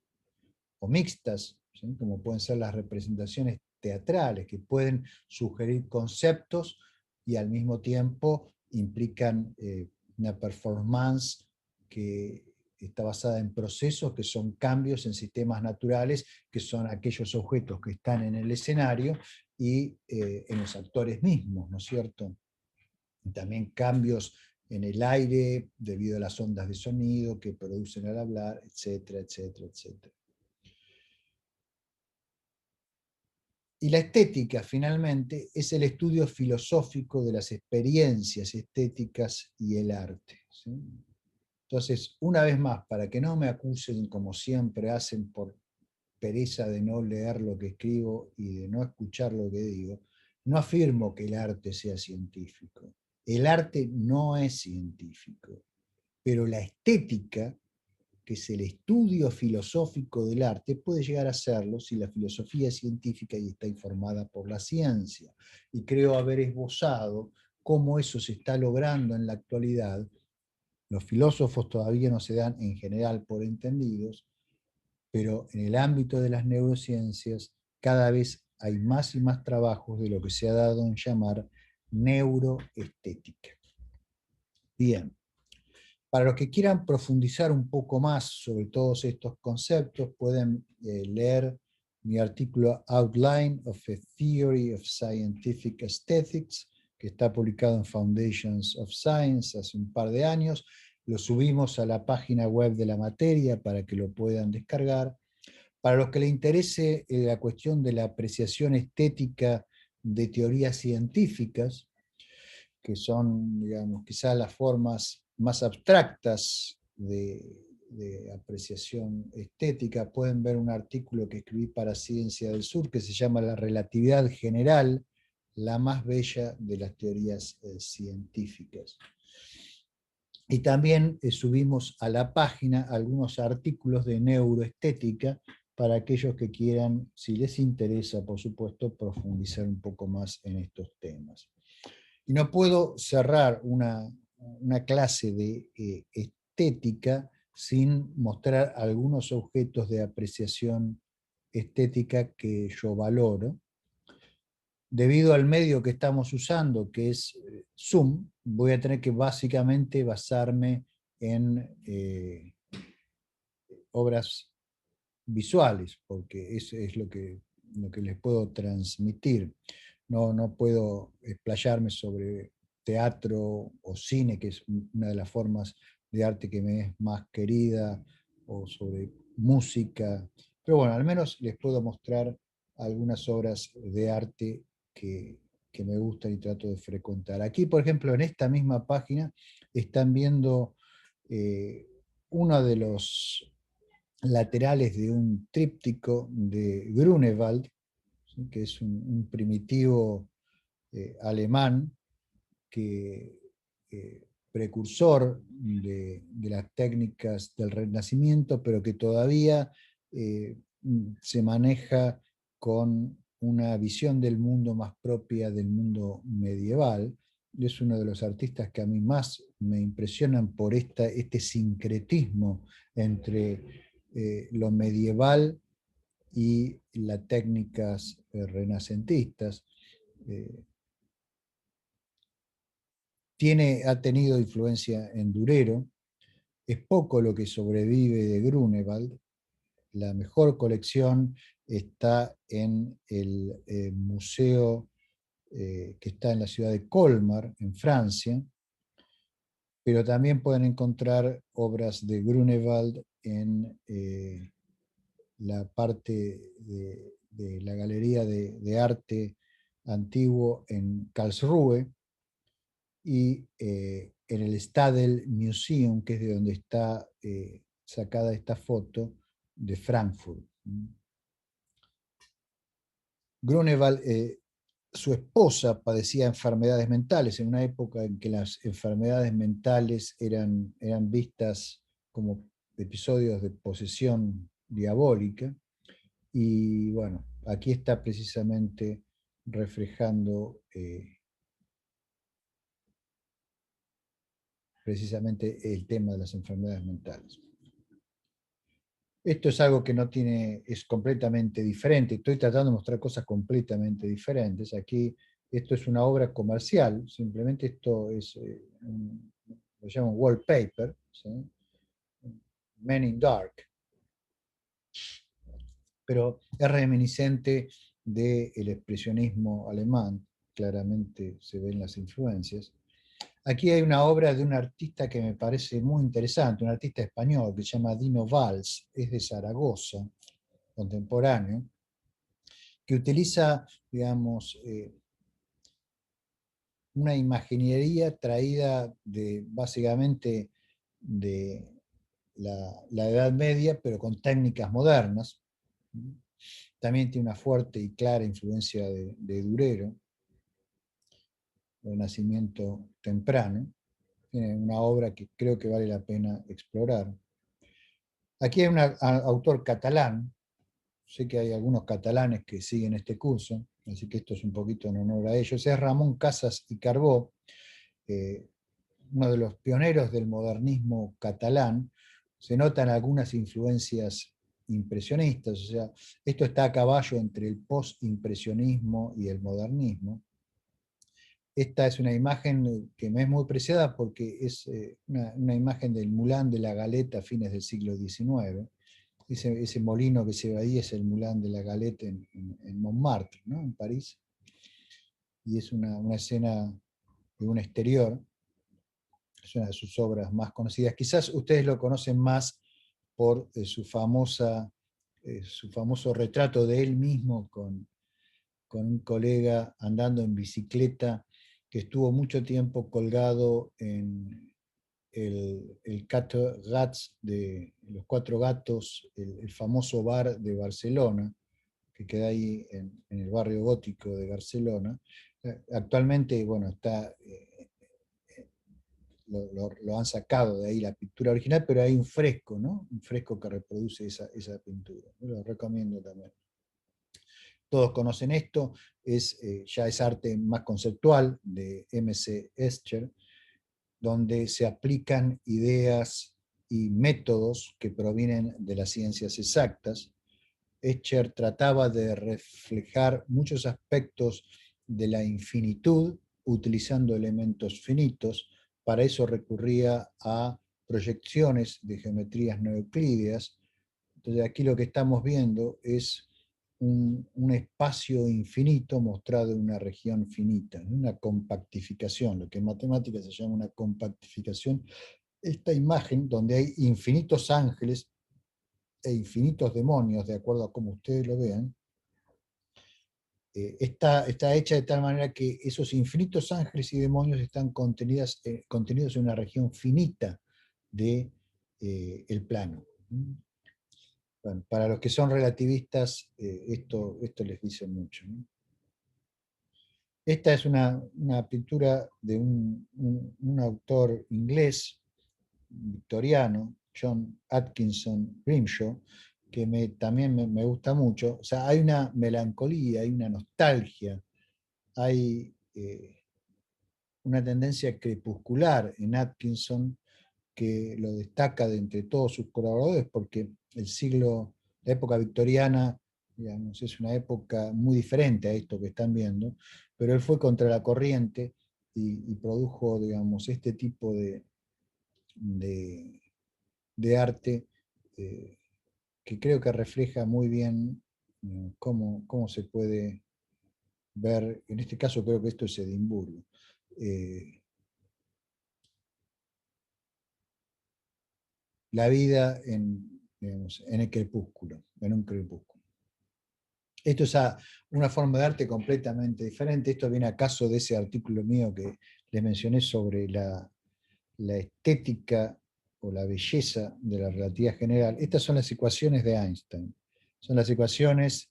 o mixtas, ¿sí? Como pueden ser las representaciones teatrales, que pueden sugerir conceptos y al mismo tiempo implican una performance que está basada en procesos que son cambios en sistemas naturales, que son aquellos objetos que están en el escenario y en los actores mismos, ¿no es cierto? Y también cambios en el aire debido a las ondas de sonido que producen al hablar, etcétera, etcétera, etcétera. Y la estética, finalmente, es el estudio filosófico de las experiencias estéticas y el arte. ¿Sí? Entonces, una vez más, para que no me acusen como siempre hacen por pereza de no leer lo que escribo y de no escuchar lo que digo, no afirmo que el arte sea científico. El arte no es científico, pero la estética, que es el estudio filosófico del arte, puede llegar a serlo si la filosofía es científica y está informada por la ciencia. Y creo haber esbozado cómo eso se está logrando en la actualidad. Los filósofos todavía no se dan en general por entendidos, pero en el ámbito de las neurociencias cada vez hay más y más trabajos de lo que se ha dado en llamar neuroestética. Bien, para los que quieran profundizar un poco más sobre todos estos conceptos, pueden leer mi artículo Outline of a Theory of Scientific Aesthetics, que está publicado en Foundations of Science hace un par de años. Lo subimos a la página web de la materia para que lo puedan descargar. Para los que les interese la cuestión de la apreciación estética de teorías científicas, que son, digamos, quizás las formas más abstractas de apreciación estética, pueden ver un artículo que escribí para Ciencia del Sur que se llama La relatividad general, la más bella de las teorías científicas. Y también subimos a la página algunos artículos de neuroestética para aquellos que quieran, si les interesa, por supuesto, profundizar un poco más en estos temas. Y no puedo cerrar una clase de estética sin mostrar algunos objetos de apreciación estética que yo valoro. Debido al medio que estamos usando, que es Zoom, voy a tener que básicamente basarme en obras visuales, porque eso es lo que les puedo transmitir. No puedo explayarme sobre teatro o cine, que es una de las formas de arte que me es más querida, o sobre música, pero bueno, al menos les puedo mostrar algunas obras de arte que me gustan y trato de frecuentar. Aquí, por ejemplo, en esta misma página están viendo uno de los laterales de un tríptico de Grunewald, ¿sí? Que es un primitivo alemán que, precursor de las técnicas del Renacimiento, pero que todavía se maneja con una visión del mundo más propia del mundo medieval. Es uno de los artistas que a mí más me impresionan por este sincretismo entre lo medieval y las técnicas renacentistas. Eh, ha tenido influencia en Durero, es poco lo que sobrevive de Grunewald. La mejor colección está en el museo que está en la ciudad de Colmar, en Francia, pero también pueden encontrar obras de Grunewald en la parte de la Galería de Arte Antiguo en Karlsruhe, y en el Stadel Museum, que es de donde está sacada esta foto, de Frankfurt. Grunewald, su esposa padecía enfermedades mentales en una época en que las enfermedades mentales eran vistas como episodios de posesión diabólica, y bueno, aquí está precisamente reflejando precisamente el tema de las enfermedades mentales. Esto es algo que no tiene, es completamente diferente. Estoy tratando de mostrar cosas completamente diferentes. Aquí, esto es una obra comercial, simplemente esto es, lo llaman wallpaper, ¿sí? Men in Dark. Pero es reminiscente del expresionismo alemán, claramente se ven las influencias. Aquí hay una obra de un artista que me parece muy interesante, un artista español que se llama Dino Valls, es de Zaragoza, contemporáneo, que utiliza, digamos, una imaginería traída básicamente de la Edad Media, pero con técnicas modernas. También tiene una fuerte y clara influencia de Durero, Renacimiento temprano. Tiene una obra que creo que vale la pena explorar. Aquí hay un autor catalán, sé que hay algunos catalanes que siguen este curso, así que esto es un poquito en honor a ellos, es Ramón Casas y Carbó, eh, uno de los pioneros del modernismo catalán. Se notan algunas influencias impresionistas, o sea, esto está a caballo entre el postimpresionismo y el modernismo. Esta es una imagen que me es muy preciada porque es una imagen del Moulin de la Galette a fines del siglo XIX. Ese molino que se ve ahí es el Moulin de la Galette en Montmartre, ¿no? En París. Y es una escena de un exterior. Es una de sus obras más conocidas. Quizás ustedes lo conocen más por su famoso retrato de él mismo con un colega andando en bicicleta que estuvo mucho tiempo colgado en el Quatre Gats de los Cuatro Gatos, el famoso bar de Barcelona, que queda ahí en el barrio gótico de Barcelona. Actualmente, bueno, lo han sacado de ahí la pintura original, pero hay un fresco, ¿no? Un fresco que reproduce esa pintura. Yo lo recomiendo también. Todos conocen esto, ya es arte más conceptual de M.C. Escher, donde se aplican ideas y métodos que provienen de las ciencias exactas. Escher trataba de reflejar muchos aspectos de la infinitud utilizando elementos finitos. Para eso recurría a proyecciones de geometrías no euclídeas. Entonces aquí lo que estamos viendo es un espacio infinito mostrado en una región finita, una compactificación, lo que en matemáticas se llama una compactificación. Esta imagen donde hay infinitos ángeles e infinitos demonios, de acuerdo a cómo ustedes lo vean, está hecha de tal manera que esos infinitos ángeles y demonios están contenidos en una región finita del el plano. Bueno, para los que son relativistas, esto les dice mucho, ¿no? Esta es una pintura de un autor inglés, victoriano, John Atkinson Grimshaw, que también me gusta mucho. O sea, hay una melancolía, hay una nostalgia, hay una tendencia crepuscular en Atkinson que lo destaca de entre todos sus colaboradores porque la época victoriana, digamos, es una época muy diferente a esto que están viendo, pero él fue contra la corriente y produjo, digamos, este tipo de, de arte eh, que creo que refleja muy bien cómo se puede ver, en este caso creo que esto es Edimburgo, eh, la vida digamos, en el crepúsculo, en un crepúsculo. Esto es una forma de arte completamente diferente. Esto viene a caso de ese artículo mío que les mencioné sobre la estética o la belleza de la relatividad general. Estas son las ecuaciones de Einstein. Son las ecuaciones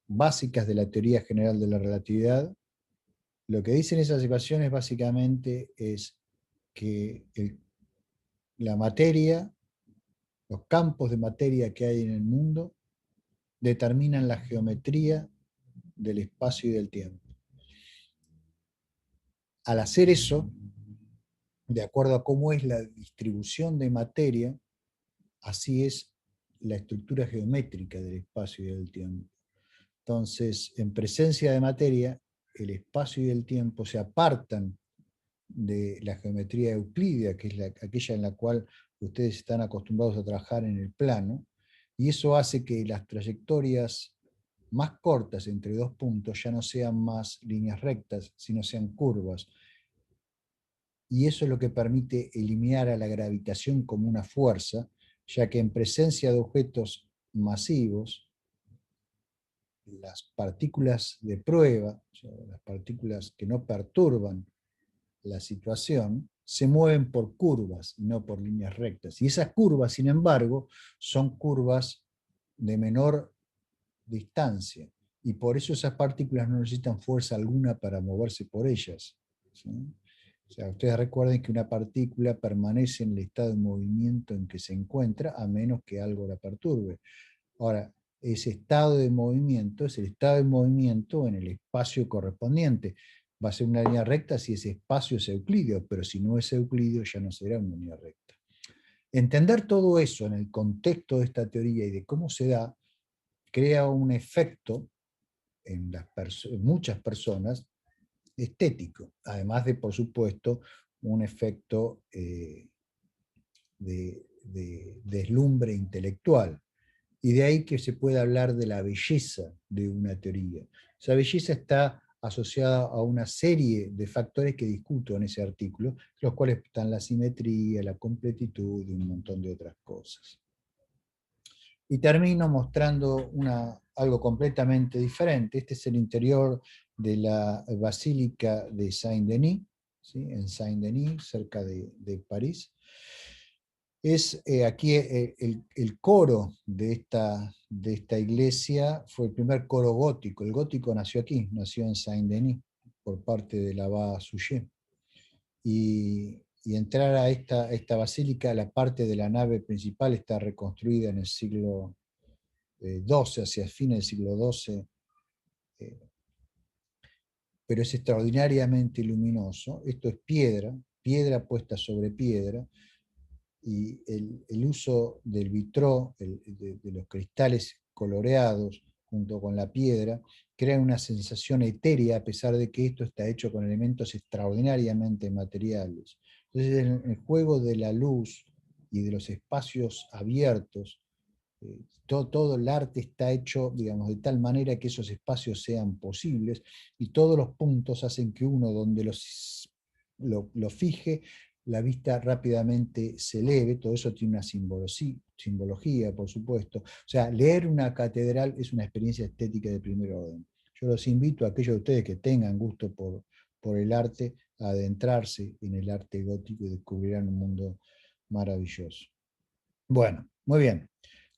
básicas de la teoría general de la relatividad. Lo que dicen esas ecuaciones básicamente es que la materia, los campos de materia que hay en el mundo, determinan la geometría del espacio y del tiempo. Al hacer eso, de acuerdo a cómo es la distribución de materia, así es la estructura geométrica del espacio y del tiempo. Entonces, en presencia de materia, el espacio y el tiempo se apartan de la geometría euclídea, que es aquella en la cual ustedes están acostumbrados a trabajar en el plano, y eso hace que las trayectorias más cortas entre dos puntos ya no sean más líneas rectas, sino sean curvas. Y eso es lo que permite eliminar a la gravitación como una fuerza, ya que en presencia de objetos masivos, las partículas de prueba, o sea, las partículas que no perturban la situación, se mueven por curvas y no por líneas rectas. Y esas curvas, sin embargo, son curvas de menor distancia. Y por eso esas partículas no necesitan fuerza alguna para moverse por ellas, ¿sí? O sea, ustedes recuerden que una partícula permanece en el estado de movimiento en que se encuentra, a menos que algo la perturbe. Ahora, ese estado de movimiento es el estado de movimiento en el espacio correspondiente. Va a ser una línea recta si ese espacio es euclídeo, pero si no es euclídeo ya no será una línea recta. Entender todo eso en el contexto de esta teoría y de cómo se da, crea un efecto en muchas personas estético, además de, por supuesto, un efecto de deslumbre intelectual. Y de ahí que se puede hablar de la belleza de una teoría. Esa belleza está asociada a una serie de factores que discuto en ese artículo, los cuales están la simetría, la completitud y un montón de otras cosas. Y termino mostrando algo completamente diferente. Este es el interior de la Basílica de Saint-Denis, ¿sí? En Saint-Denis, cerca de París. Es aquí el coro de esta iglesia fue el primer coro gótico. El gótico nació aquí, nació en Saint-Denis, por parte de la Suger. Y entrar a esta basílica, la parte de la nave principal está reconstruida en el siglo XII, hacia fines del siglo XII, pero es extraordinariamente luminoso. Esto es piedra, piedra puesta sobre piedra, y el uso del vitró, de los cristales coloreados junto con la piedra, crea una sensación etérea a pesar de que esto está hecho con elementos extraordinariamente materiales. Entonces, en el juego de la luz y de los espacios abiertos, todo el arte está hecho, digamos, de tal manera que esos espacios sean posibles, y todos los puntos hacen que uno donde lo fije, la vista rápidamente se eleve. Todo eso tiene una simbología, por supuesto. O sea, leer una catedral es una experiencia estética de primer orden. Yo los invito a aquellos de ustedes que tengan gusto por el arte, a adentrarse en el arte gótico y descubrirán un mundo maravilloso. Bueno, muy bien.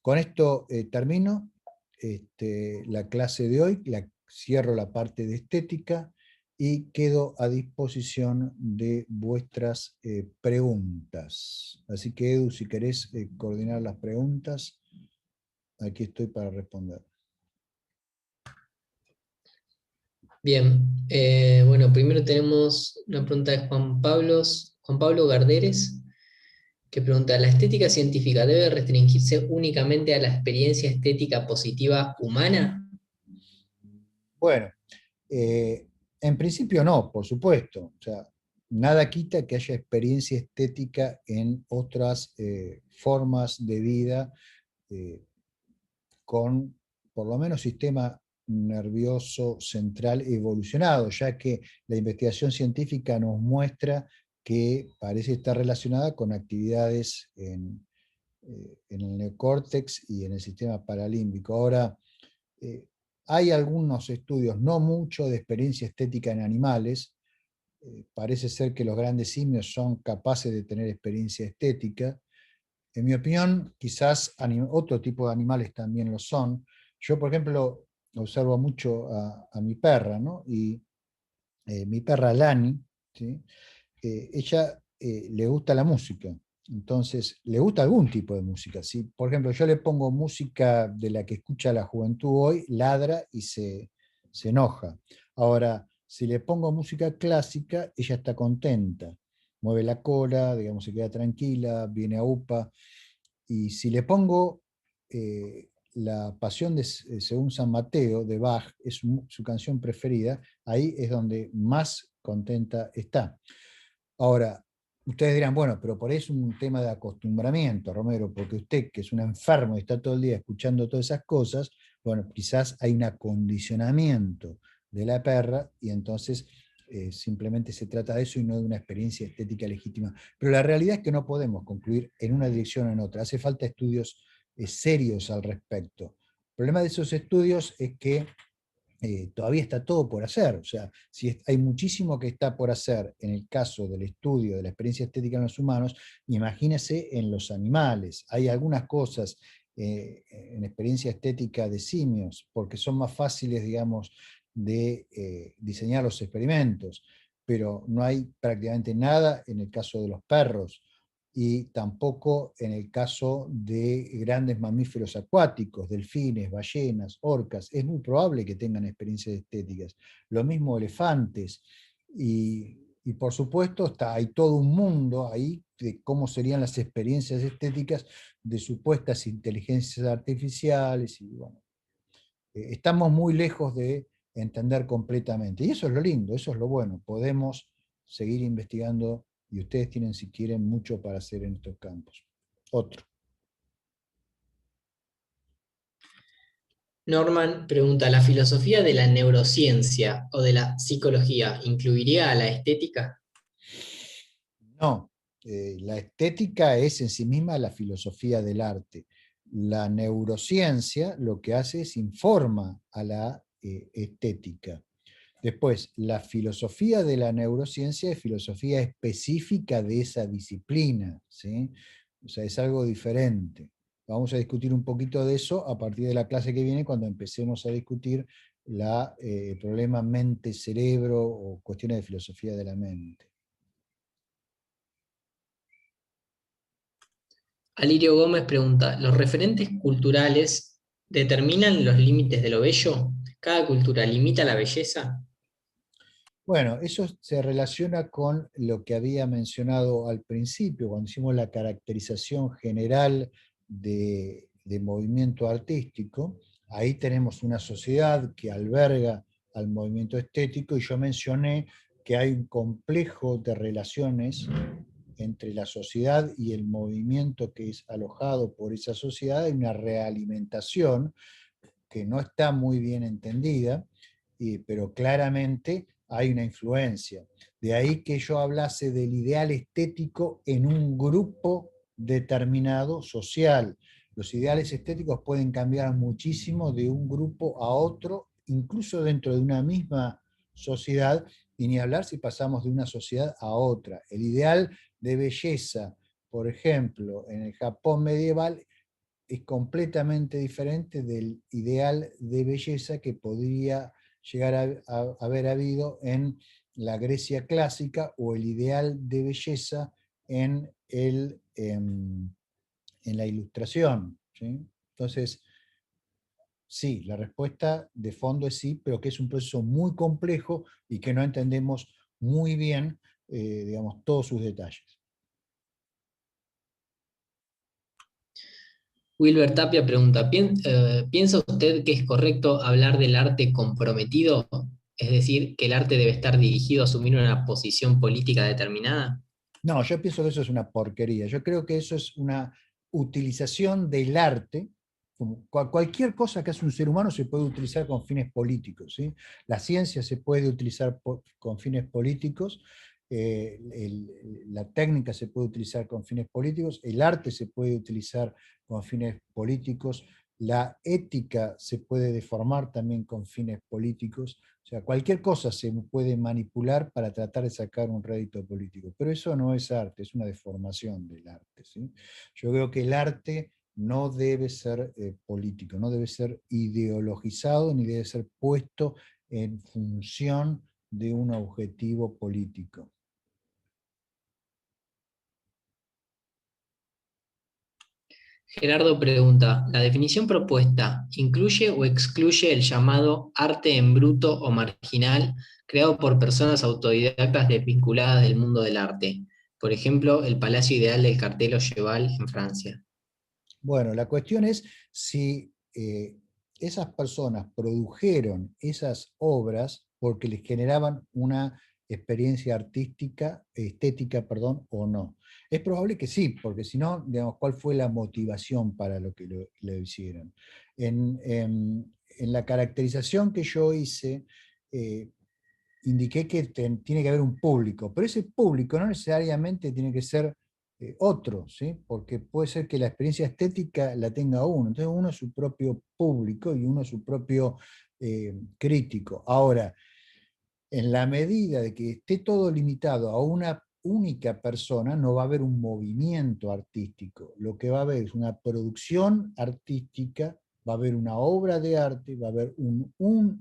Con esto termino la clase de hoy, cierro la parte de estética y quedo a disposición de vuestras preguntas. Así que, Edu, si querés coordinar las preguntas, aquí estoy para responder. Bien, bueno, primero tenemos una pregunta de Juan Pablo Garderes, que pregunta, ¿la estética científica debe restringirse únicamente a la experiencia estética positiva humana? Bueno, en principio no, por supuesto. O sea, nada quita que haya experiencia estética en otras formas de vida con por lo menos sistema nervioso central evolucionado, ya que la investigación científica nos muestra que parece estar relacionada con actividades en el neocórtex y en el sistema paralímbico. Ahora, eh, hay algunos estudios, no mucho, de experiencia estética en animales. Parece ser que los grandes simios son capaces de tener experiencia estética. En mi opinión, quizás otro tipo de animales también lo son. Yo, por ejemplo, observo mucho a mi perra, ¿no? Y mi perra Lani, ¿sí? Ella le gusta la música. Entonces, le gusta algún tipo de música. Si, por ejemplo, yo le pongo música de la que escucha la juventud hoy, ladra y se enoja. Ahora, si le pongo música clásica, ella está contenta, mueve la cola, digamos, se queda tranquila, viene a UPA. Y si le pongo la Pasión según San Mateo de Bach, es su canción preferida, ahí es donde más contenta está. Ahora, ustedes dirán, bueno, pero por ahí es un tema de acostumbramiento, Romero, porque usted, que es un enfermo y está todo el día escuchando todas esas cosas, bueno, quizás hay un acondicionamiento de la perra y entonces simplemente se trata de eso y no de una experiencia estética legítima. Pero la realidad es que no podemos concluir en una dirección o en otra. Hace falta estudios serios al respecto. El problema de esos estudios es que todavía está todo por hacer. O sea, si hay muchísimo que está por hacer en el caso del estudio de la experiencia estética en los humanos, imagínese en los animales. Hay algunas cosas en experiencia estética de simios, porque son más fáciles, digamos, de diseñar los experimentos. pero no hay prácticamente nada en el caso de los perros y tampoco en el caso de grandes mamíferos acuáticos, delfines, ballenas, orcas. Es muy probable que tengan experiencias estéticas. Lo mismo elefantes. Y por supuesto hay todo un mundo ahí de cómo serían las experiencias estéticas de supuestas inteligencias artificiales. Y bueno, estamos muy lejos de entender completamente. Y eso es lo lindo, eso es lo bueno. Podemos seguir investigando y ustedes tienen, si quieren, mucho para hacer en estos campos. Otro. Norman pregunta, ¿la filosofía de la neurociencia o de la psicología incluiría a la estética? No, la estética es en sí misma la filosofía del arte. La neurociencia lo que hace es informa a la estética. Después, la filosofía de la neurociencia es filosofía específica de esa disciplina, ¿sí? O sea, es algo diferente. Vamos a discutir un poquito de eso a partir de la clase que viene, cuando empecemos a discutir el problema mente-cerebro o cuestiones de filosofía de la mente. Alirio Gómez pregunta, ¿los referentes culturales determinan los límites de lo bello? ¿Cada cultura limita la belleza? Bueno, eso se relaciona con lo que había mencionado al principio, cuando hicimos la caracterización general de movimiento artístico. Ahí tenemos una sociedad que alberga al movimiento estético y yo mencioné que hay un complejo de relaciones entre la sociedad y el movimiento que es alojado por esa sociedad. Hay una realimentación que no está muy bien entendida, pero claramente hay una influencia. De ahí que yo hablase del ideal estético en un grupo determinado social. Los ideales estéticos pueden cambiar muchísimo de un grupo a otro, incluso dentro de una misma sociedad, y ni hablar si pasamos de una sociedad a otra. El ideal de belleza, por ejemplo, en el Japón medieval, es completamente diferente del ideal de belleza que podría llegar a haber habido en la Grecia clásica o el ideal de belleza en, en la Ilustración, ¿sí? Entonces, sí, la respuesta de fondo es sí, pero que es un proceso muy complejo y que no entendemos muy bien, digamos, todos sus detalles. Wilber Tapia pregunta, ¿piensa usted que es correcto hablar del arte comprometido? Es decir, que el arte debe estar dirigido a asumir una posición política determinada. No, yo pienso que eso es una porquería. Yo creo que eso es una utilización del arte. Como cualquier cosa que hace un ser humano se puede utilizar con fines políticos, ¿sí? La ciencia se puede utilizar con fines políticos, la técnica se puede utilizar con fines políticos, el arte se puede utilizar con fines políticos, la ética se puede deformar también con fines políticos. O sea, cualquier cosa se puede manipular para tratar de sacar un rédito político, pero eso no es arte, es una deformación del arte, ¿sí? Yo creo que el arte no debe ser político, no debe ser ideologizado ni debe ser puesto en función de un objetivo político. Gerardo pregunta, ¿la definición propuesta incluye o excluye el llamado arte en bruto o marginal creado por personas autodidactas desvinculadas del mundo del arte? Por ejemplo, el Palacio Ideal del Cartel Ojeval en Francia. Bueno, la cuestión es si esas personas produjeron esas obras porque les generaban una experiencia artística, estética, perdón, o no. Es probable que sí, porque si no, digamos, ¿cuál fue la motivación para lo que lo hicieron? En la caracterización que yo hice, eh, indiqué que tiene que haber un público, pero ese público no necesariamente tiene que ser otro, ¿sí? Porque puede ser que la experiencia estética la tenga uno, entonces uno es su propio público y uno es su propio crítico. Ahora, en la medida de que esté todo limitado a una única persona, no va a haber un movimiento artístico. Lo que va a haber es una producción artística, va a haber una obra de arte, va a haber un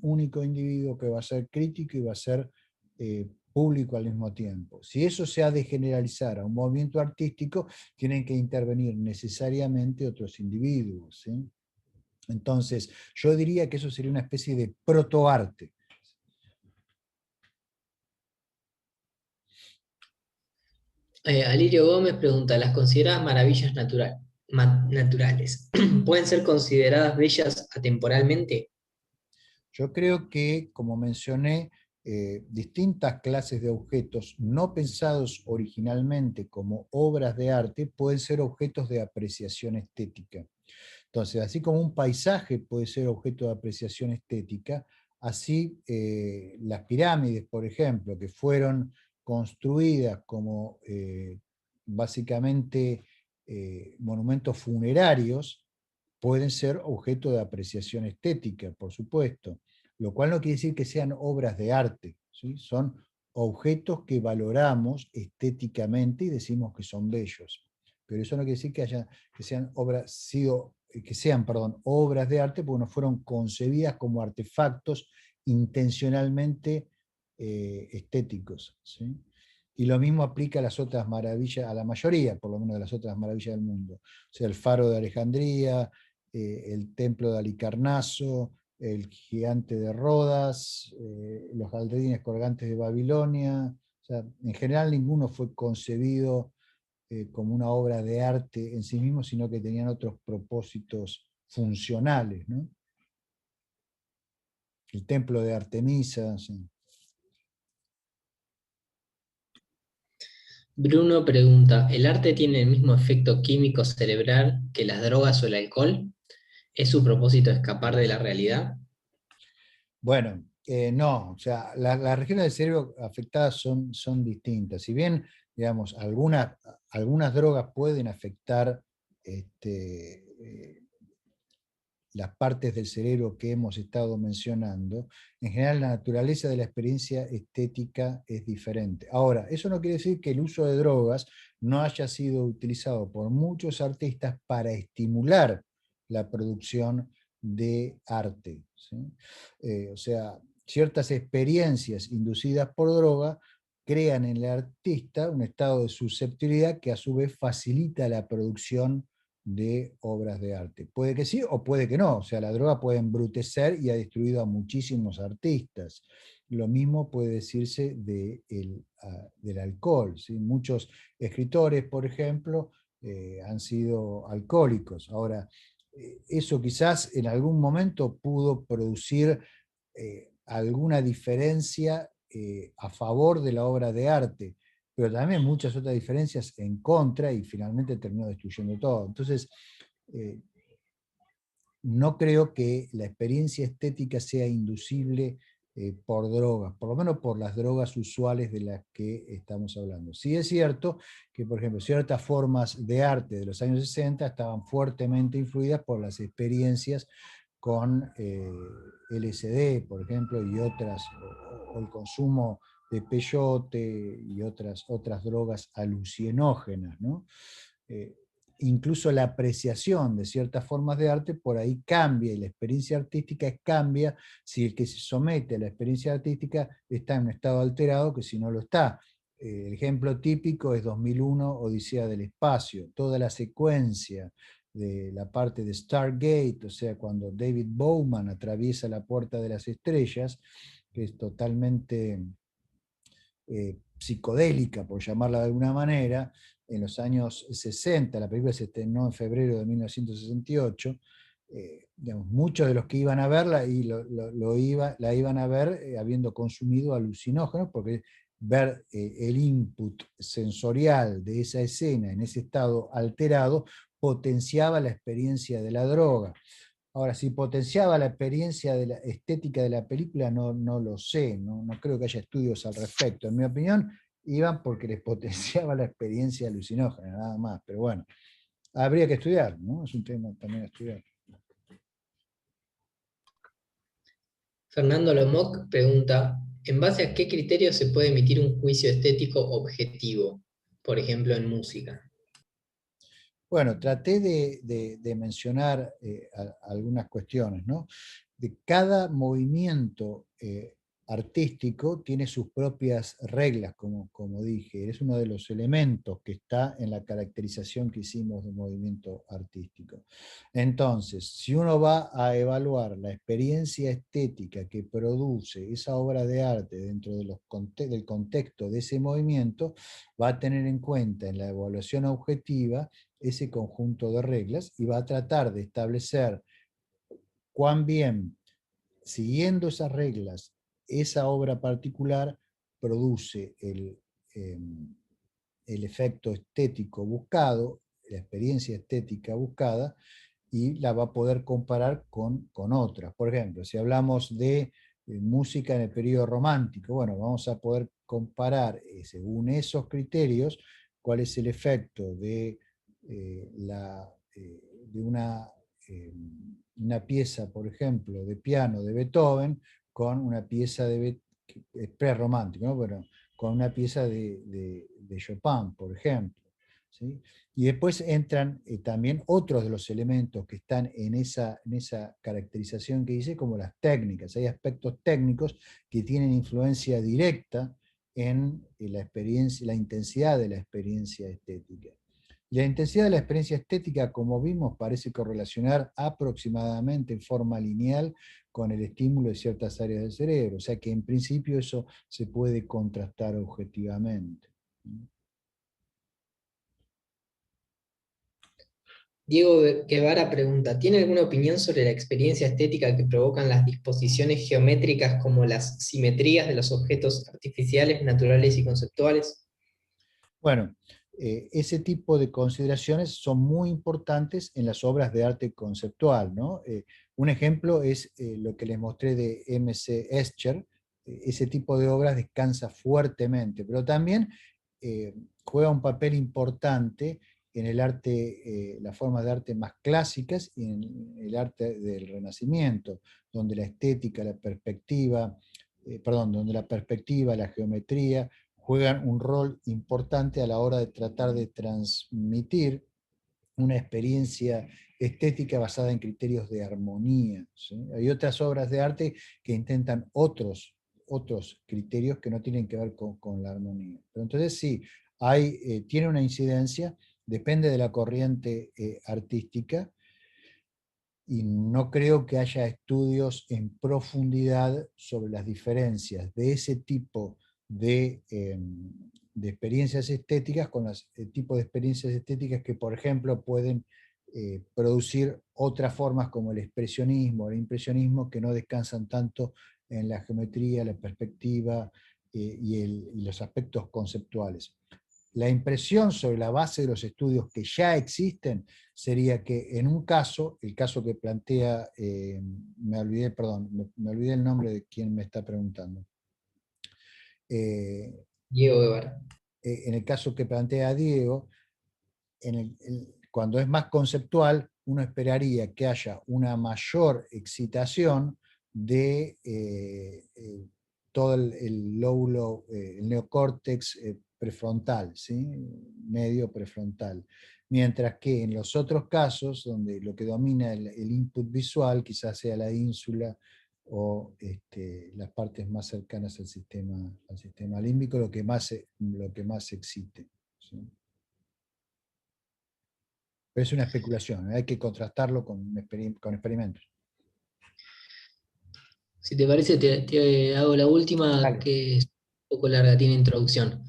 único individuo que va a ser crítico y va a ser público al mismo tiempo. Si eso se ha de generalizar a un movimiento artístico, tienen que intervenir necesariamente otros individuos, ¿sí? Entonces, yo diría que eso sería una especie de protoarte. Alirio Gómez pregunta, ¿las consideradas maravillas naturales pueden ser consideradas bellas atemporalmente? Yo creo que, como mencioné, distintas clases de objetos no pensados originalmente como obras de arte pueden ser objetos de apreciación estética. Entonces, así como un paisaje puede ser objeto de apreciación estética, así las pirámides, por ejemplo, que fueron construidas como básicamente monumentos funerarios, pueden ser objeto de apreciación estética, por supuesto, lo cual no quiere decir que sean obras de arte, ¿sí? Son objetos que valoramos estéticamente y decimos que son bellos. Pero eso no quiere decir que sean obras de arte, porque no fueron concebidas como artefactos intencionalmente estéticos, ¿sí? Y lo mismo aplica a las otras maravillas, a la mayoría, por lo menos, de las otras maravillas del mundo. O sea, el Faro de Alejandría, el Templo de Halicarnaso, el Gigante de Rodas, los jardines colgantes de Babilonia. O sea, en general ninguno fue concebido como una obra de arte en sí mismo, sino que tenían otros propósitos funcionales, ¿no? El templo de Artemisa. Sí. Bruno pregunta, ¿el arte tiene el mismo efecto químico cerebral que las drogas o el alcohol? ¿Es su propósito escapar de la realidad? Bueno, no, o sea, las regiones del cerebro afectadas son distintas. Si bien, digamos, algunas drogas pueden afectar las partes del cerebro que hemos estado mencionando, en general la naturaleza de la experiencia estética es diferente. Ahora, eso no quiere decir que el uso de drogas no haya sido utilizado por muchos artistas para estimular la producción de arte, ¿sí? O sea, ciertas experiencias inducidas por droga crean en el artista un estado de susceptibilidad que a su vez facilita la producción de obras de arte. Puede que sí o puede que no, o sea, la droga puede embrutecer y ha destruido a muchísimos artistas. Lo mismo puede decirse del alcohol, ¿sí? Muchos escritores, por ejemplo, han sido alcohólicos. Ahora, eso quizás en algún momento pudo producir alguna diferencia a favor de la obra de arte, pero también muchas otras diferencias en contra y finalmente terminó destruyendo todo. Entonces, eh, no creo que la experiencia estética sea inducible por drogas, por lo menos por las drogas usuales de las que estamos hablando. Sí es cierto que, por ejemplo, ciertas formas de arte de los años 60 estaban fuertemente influidas por las experiencias con LSD, por ejemplo, y otras, o el consumo de peyote y otras drogas alucinógenas, ¿no? Eh, Incluso la apreciación de ciertas formas de arte por ahí cambia y la experiencia artística cambia si el que se somete a la experiencia artística está en un estado alterado que si no lo está. El ejemplo típico es 2001, Odisea del Espacio. Toda la secuencia de la parte de Stargate, o sea, cuando David Bowman atraviesa la puerta de las estrellas, que es totalmente psicodélica, por llamarla de alguna manera, en los años 60, la película se estrenó en febrero de 1968, digamos, muchos de los que iban a verla la iban a ver habiendo consumido alucinógenos, porque ver el input sensorial de esa escena en ese estado alterado potenciaba la experiencia de la droga. Ahora, si potenciaba la experiencia de la estética de la película, no lo sé, no creo que haya estudios al respecto. En mi opinión, iban porque les potenciaba la experiencia alucinógena, nada más. Pero bueno, habría que estudiar, ¿no? Es un tema también a estudiar. Fernando Lomoc pregunta, ¿en base a qué criterios se puede emitir un juicio estético objetivo? Por ejemplo, en música. Bueno, traté de mencionar algunas cuestiones, ¿no? De cada movimiento artístico tiene sus propias reglas, como dije, es uno de los elementos que está en la caracterización que hicimos del movimiento artístico. Entonces, si uno va a evaluar la experiencia estética que produce esa obra de arte dentro de del contexto de ese movimiento, va a tener en cuenta en la evaluación objetiva ese conjunto de reglas y va a tratar de establecer cuán bien, siguiendo esas reglas, esa obra particular produce el efecto estético buscado, la experiencia estética buscada, y la va a poder comparar con otras. Por ejemplo, si hablamos de música en el periodo romántico, bueno, vamos a poder comparar, según esos criterios, cuál es el efecto de una pieza, por ejemplo, de piano de Beethoven con una pieza de prerromántico, ¿no? Bueno, con una pieza de Chopin, por ejemplo. ¿Sí? Y después entran también otros de los elementos que están en esa caracterización que hice, como las técnicas. Hay aspectos técnicos que tienen influencia directa en la experiencia, la intensidad de la experiencia estética. Y la intensidad de la experiencia estética, como vimos, parece correlacionar aproximadamente en forma lineal con el estímulo de ciertas áreas del cerebro. O sea que en principio eso se puede contrastar objetivamente. Diego Guevara pregunta, ¿tiene alguna opinión sobre la experiencia estética que provocan las disposiciones geométricas como las simetrías de los objetos artificiales, naturales y conceptuales? Bueno, ese tipo de consideraciones son muy importantes en las obras de arte conceptual, ¿no? Un ejemplo es lo que les mostré de M.C. Escher. Ese tipo de obras descansa fuertemente, pero también juega un papel importante en el arte, las formas de arte más clásicas y en el arte del Renacimiento, donde la estética, la perspectiva, donde la perspectiva, la geometría, juegan un rol importante a la hora de tratar de transmitir una experiencia estética basada en criterios de armonía. ¿Sí? Hay otras obras de arte que intentan otros criterios que no tienen que ver con la armonía. Pero entonces sí, tiene una incidencia, depende de la corriente artística, y no creo que haya estudios en profundidad sobre las diferencias de ese tipo de experiencias estéticas con los tipos de experiencias estéticas que, por ejemplo, pueden producir otras formas como el expresionismo, el impresionismo, que no descansan tanto en la geometría, la perspectiva y los aspectos conceptuales. La impresión sobre la base de los estudios que ya existen sería que en un caso, el caso que plantea, me olvidé el nombre de quien me está preguntando. Diego Guevara. En el caso que plantea Diego, cuando es más conceptual, uno esperaría que haya una mayor excitación de todo el lóbulo, el neocórtex prefrontal, ¿sí? Medio prefrontal. Mientras que en los otros casos, donde lo que domina el input visual, quizás sea la ínsula o las partes más cercanas al sistema límbico, lo que más excite. ¿Sí? Pero es una especulación, hay que contrastarlo con experimentos. Si te parece, te hago la última, Dale. que es un poco larga, tiene introducción.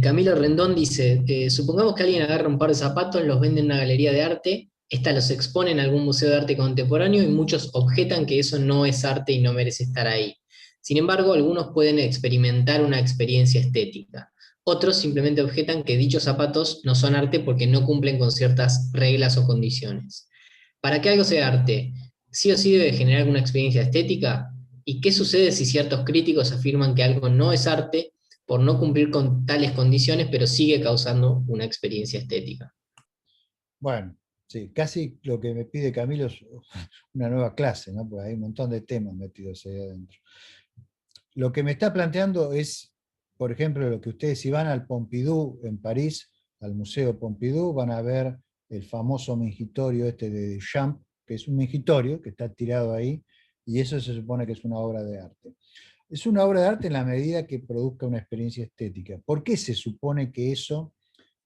Camilo Rendón dice, supongamos que alguien agarra un par de zapatos, los vende en una galería de arte, esta los expone en algún museo de arte contemporáneo y muchos objetan que eso no es arte y no merece estar ahí. Sin embargo, algunos pueden experimentar una experiencia estética. Otros simplemente objetan que dichos zapatos no son arte porque no cumplen con ciertas reglas o condiciones. Para que algo sea arte, sí o sí debe generar alguna experiencia estética. ¿Y qué sucede si ciertos críticos afirman que algo no es arte por no cumplir con tales condiciones, pero sigue causando una experiencia estética? Bueno, sí, casi lo que me pide Camilo es una nueva clase, ¿no? Porque hay un montón de temas metidos ahí adentro. Lo que me está planteando es, por ejemplo, lo que ustedes, si van al Pompidou en París, al Museo Pompidou, van a ver el famoso mingitorio este de Duchamp, que es un mingitorio que está tirado ahí, y eso se supone que es una obra de arte. Es una obra de arte en la medida que produzca una experiencia estética. ¿Por qué se supone que eso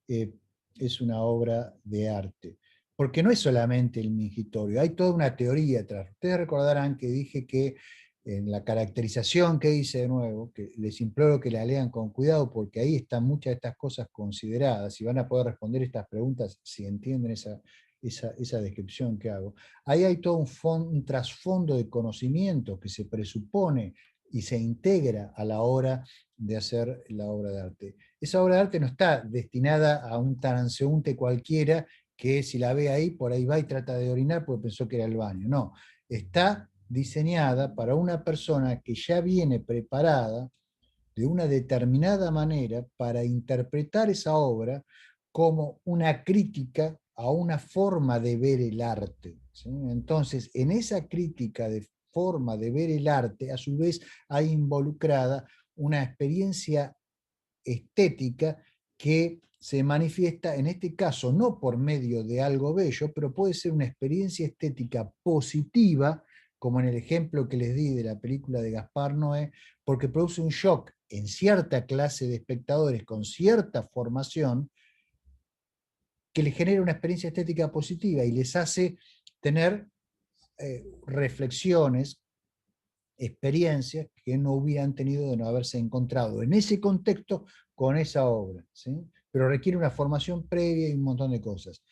eh, es una obra de arte? Porque no es solamente el mingitorio, hay toda una teoría atrás. Ustedes recordarán que dije que en la caracterización que hice de nuevo, que les imploro que la lean con cuidado porque ahí están muchas de estas cosas consideradas y van a poder responder estas preguntas si entienden esa descripción que hago. Ahí hay todo un trasfondo de conocimiento que se presupone y se integra a la hora de hacer la obra de arte. Esa obra de arte no está destinada a un transeúnte cualquiera que si la ve ahí, por ahí va y trata de orinar porque pensó que era el baño. No, está diseñada para una persona que ya viene preparada de una determinada manera para interpretar esa obra como una crítica a una forma de ver el arte. ¿Sí? Entonces, en esa crítica de forma de ver el arte, a su vez hay involucrada una experiencia estética que se manifiesta, en este caso, no por medio de algo bello, pero puede ser una experiencia estética positiva, como en el ejemplo que les di de la película de Gaspar Noé, porque produce un shock en cierta clase de espectadores con cierta formación que les genera una experiencia estética positiva y les hace tener reflexiones, experiencias que no hubieran tenido de no haberse encontrado en ese contexto con esa obra, ¿sí? Pero requiere una formación previa y un montón de cosas.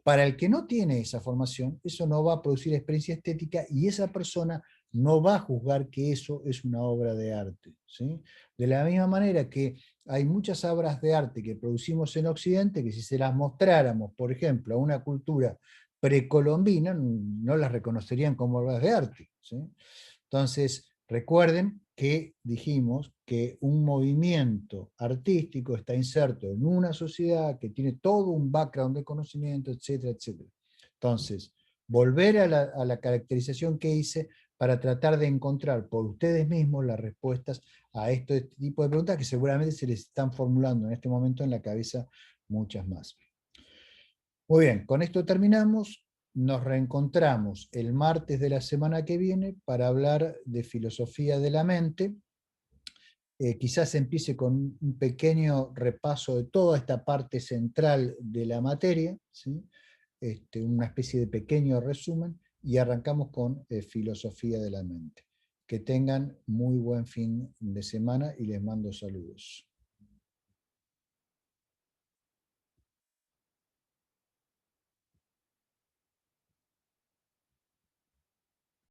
Para el que no tiene esa formación, eso no va a producir experiencia estética y esa persona no va a juzgar que eso es una obra de arte, ¿sí? De la misma manera que hay muchas obras de arte que producimos en Occidente que si se las mostráramos, por ejemplo, a una cultura precolombina, no las reconocerían como obras de arte, ¿sí? Entonces, recuerden que dijimos que un movimiento artístico está inserto en una sociedad que tiene todo un background de conocimiento, etcétera, etcétera. Entonces, volver a la caracterización que hice para tratar de encontrar por ustedes mismos las respuestas a este tipo de preguntas que seguramente se les están formulando en este momento en la cabeza muchas más. Muy bien, con esto terminamos. Nos reencontramos el martes de la semana que viene para hablar de filosofía de la mente. Quizás empiece con un pequeño repaso de toda esta parte central de la materia, ¿sí? Una especie de pequeño resumen, y arrancamos con filosofía de la mente. Que tengan muy buen fin de semana y les mando saludos.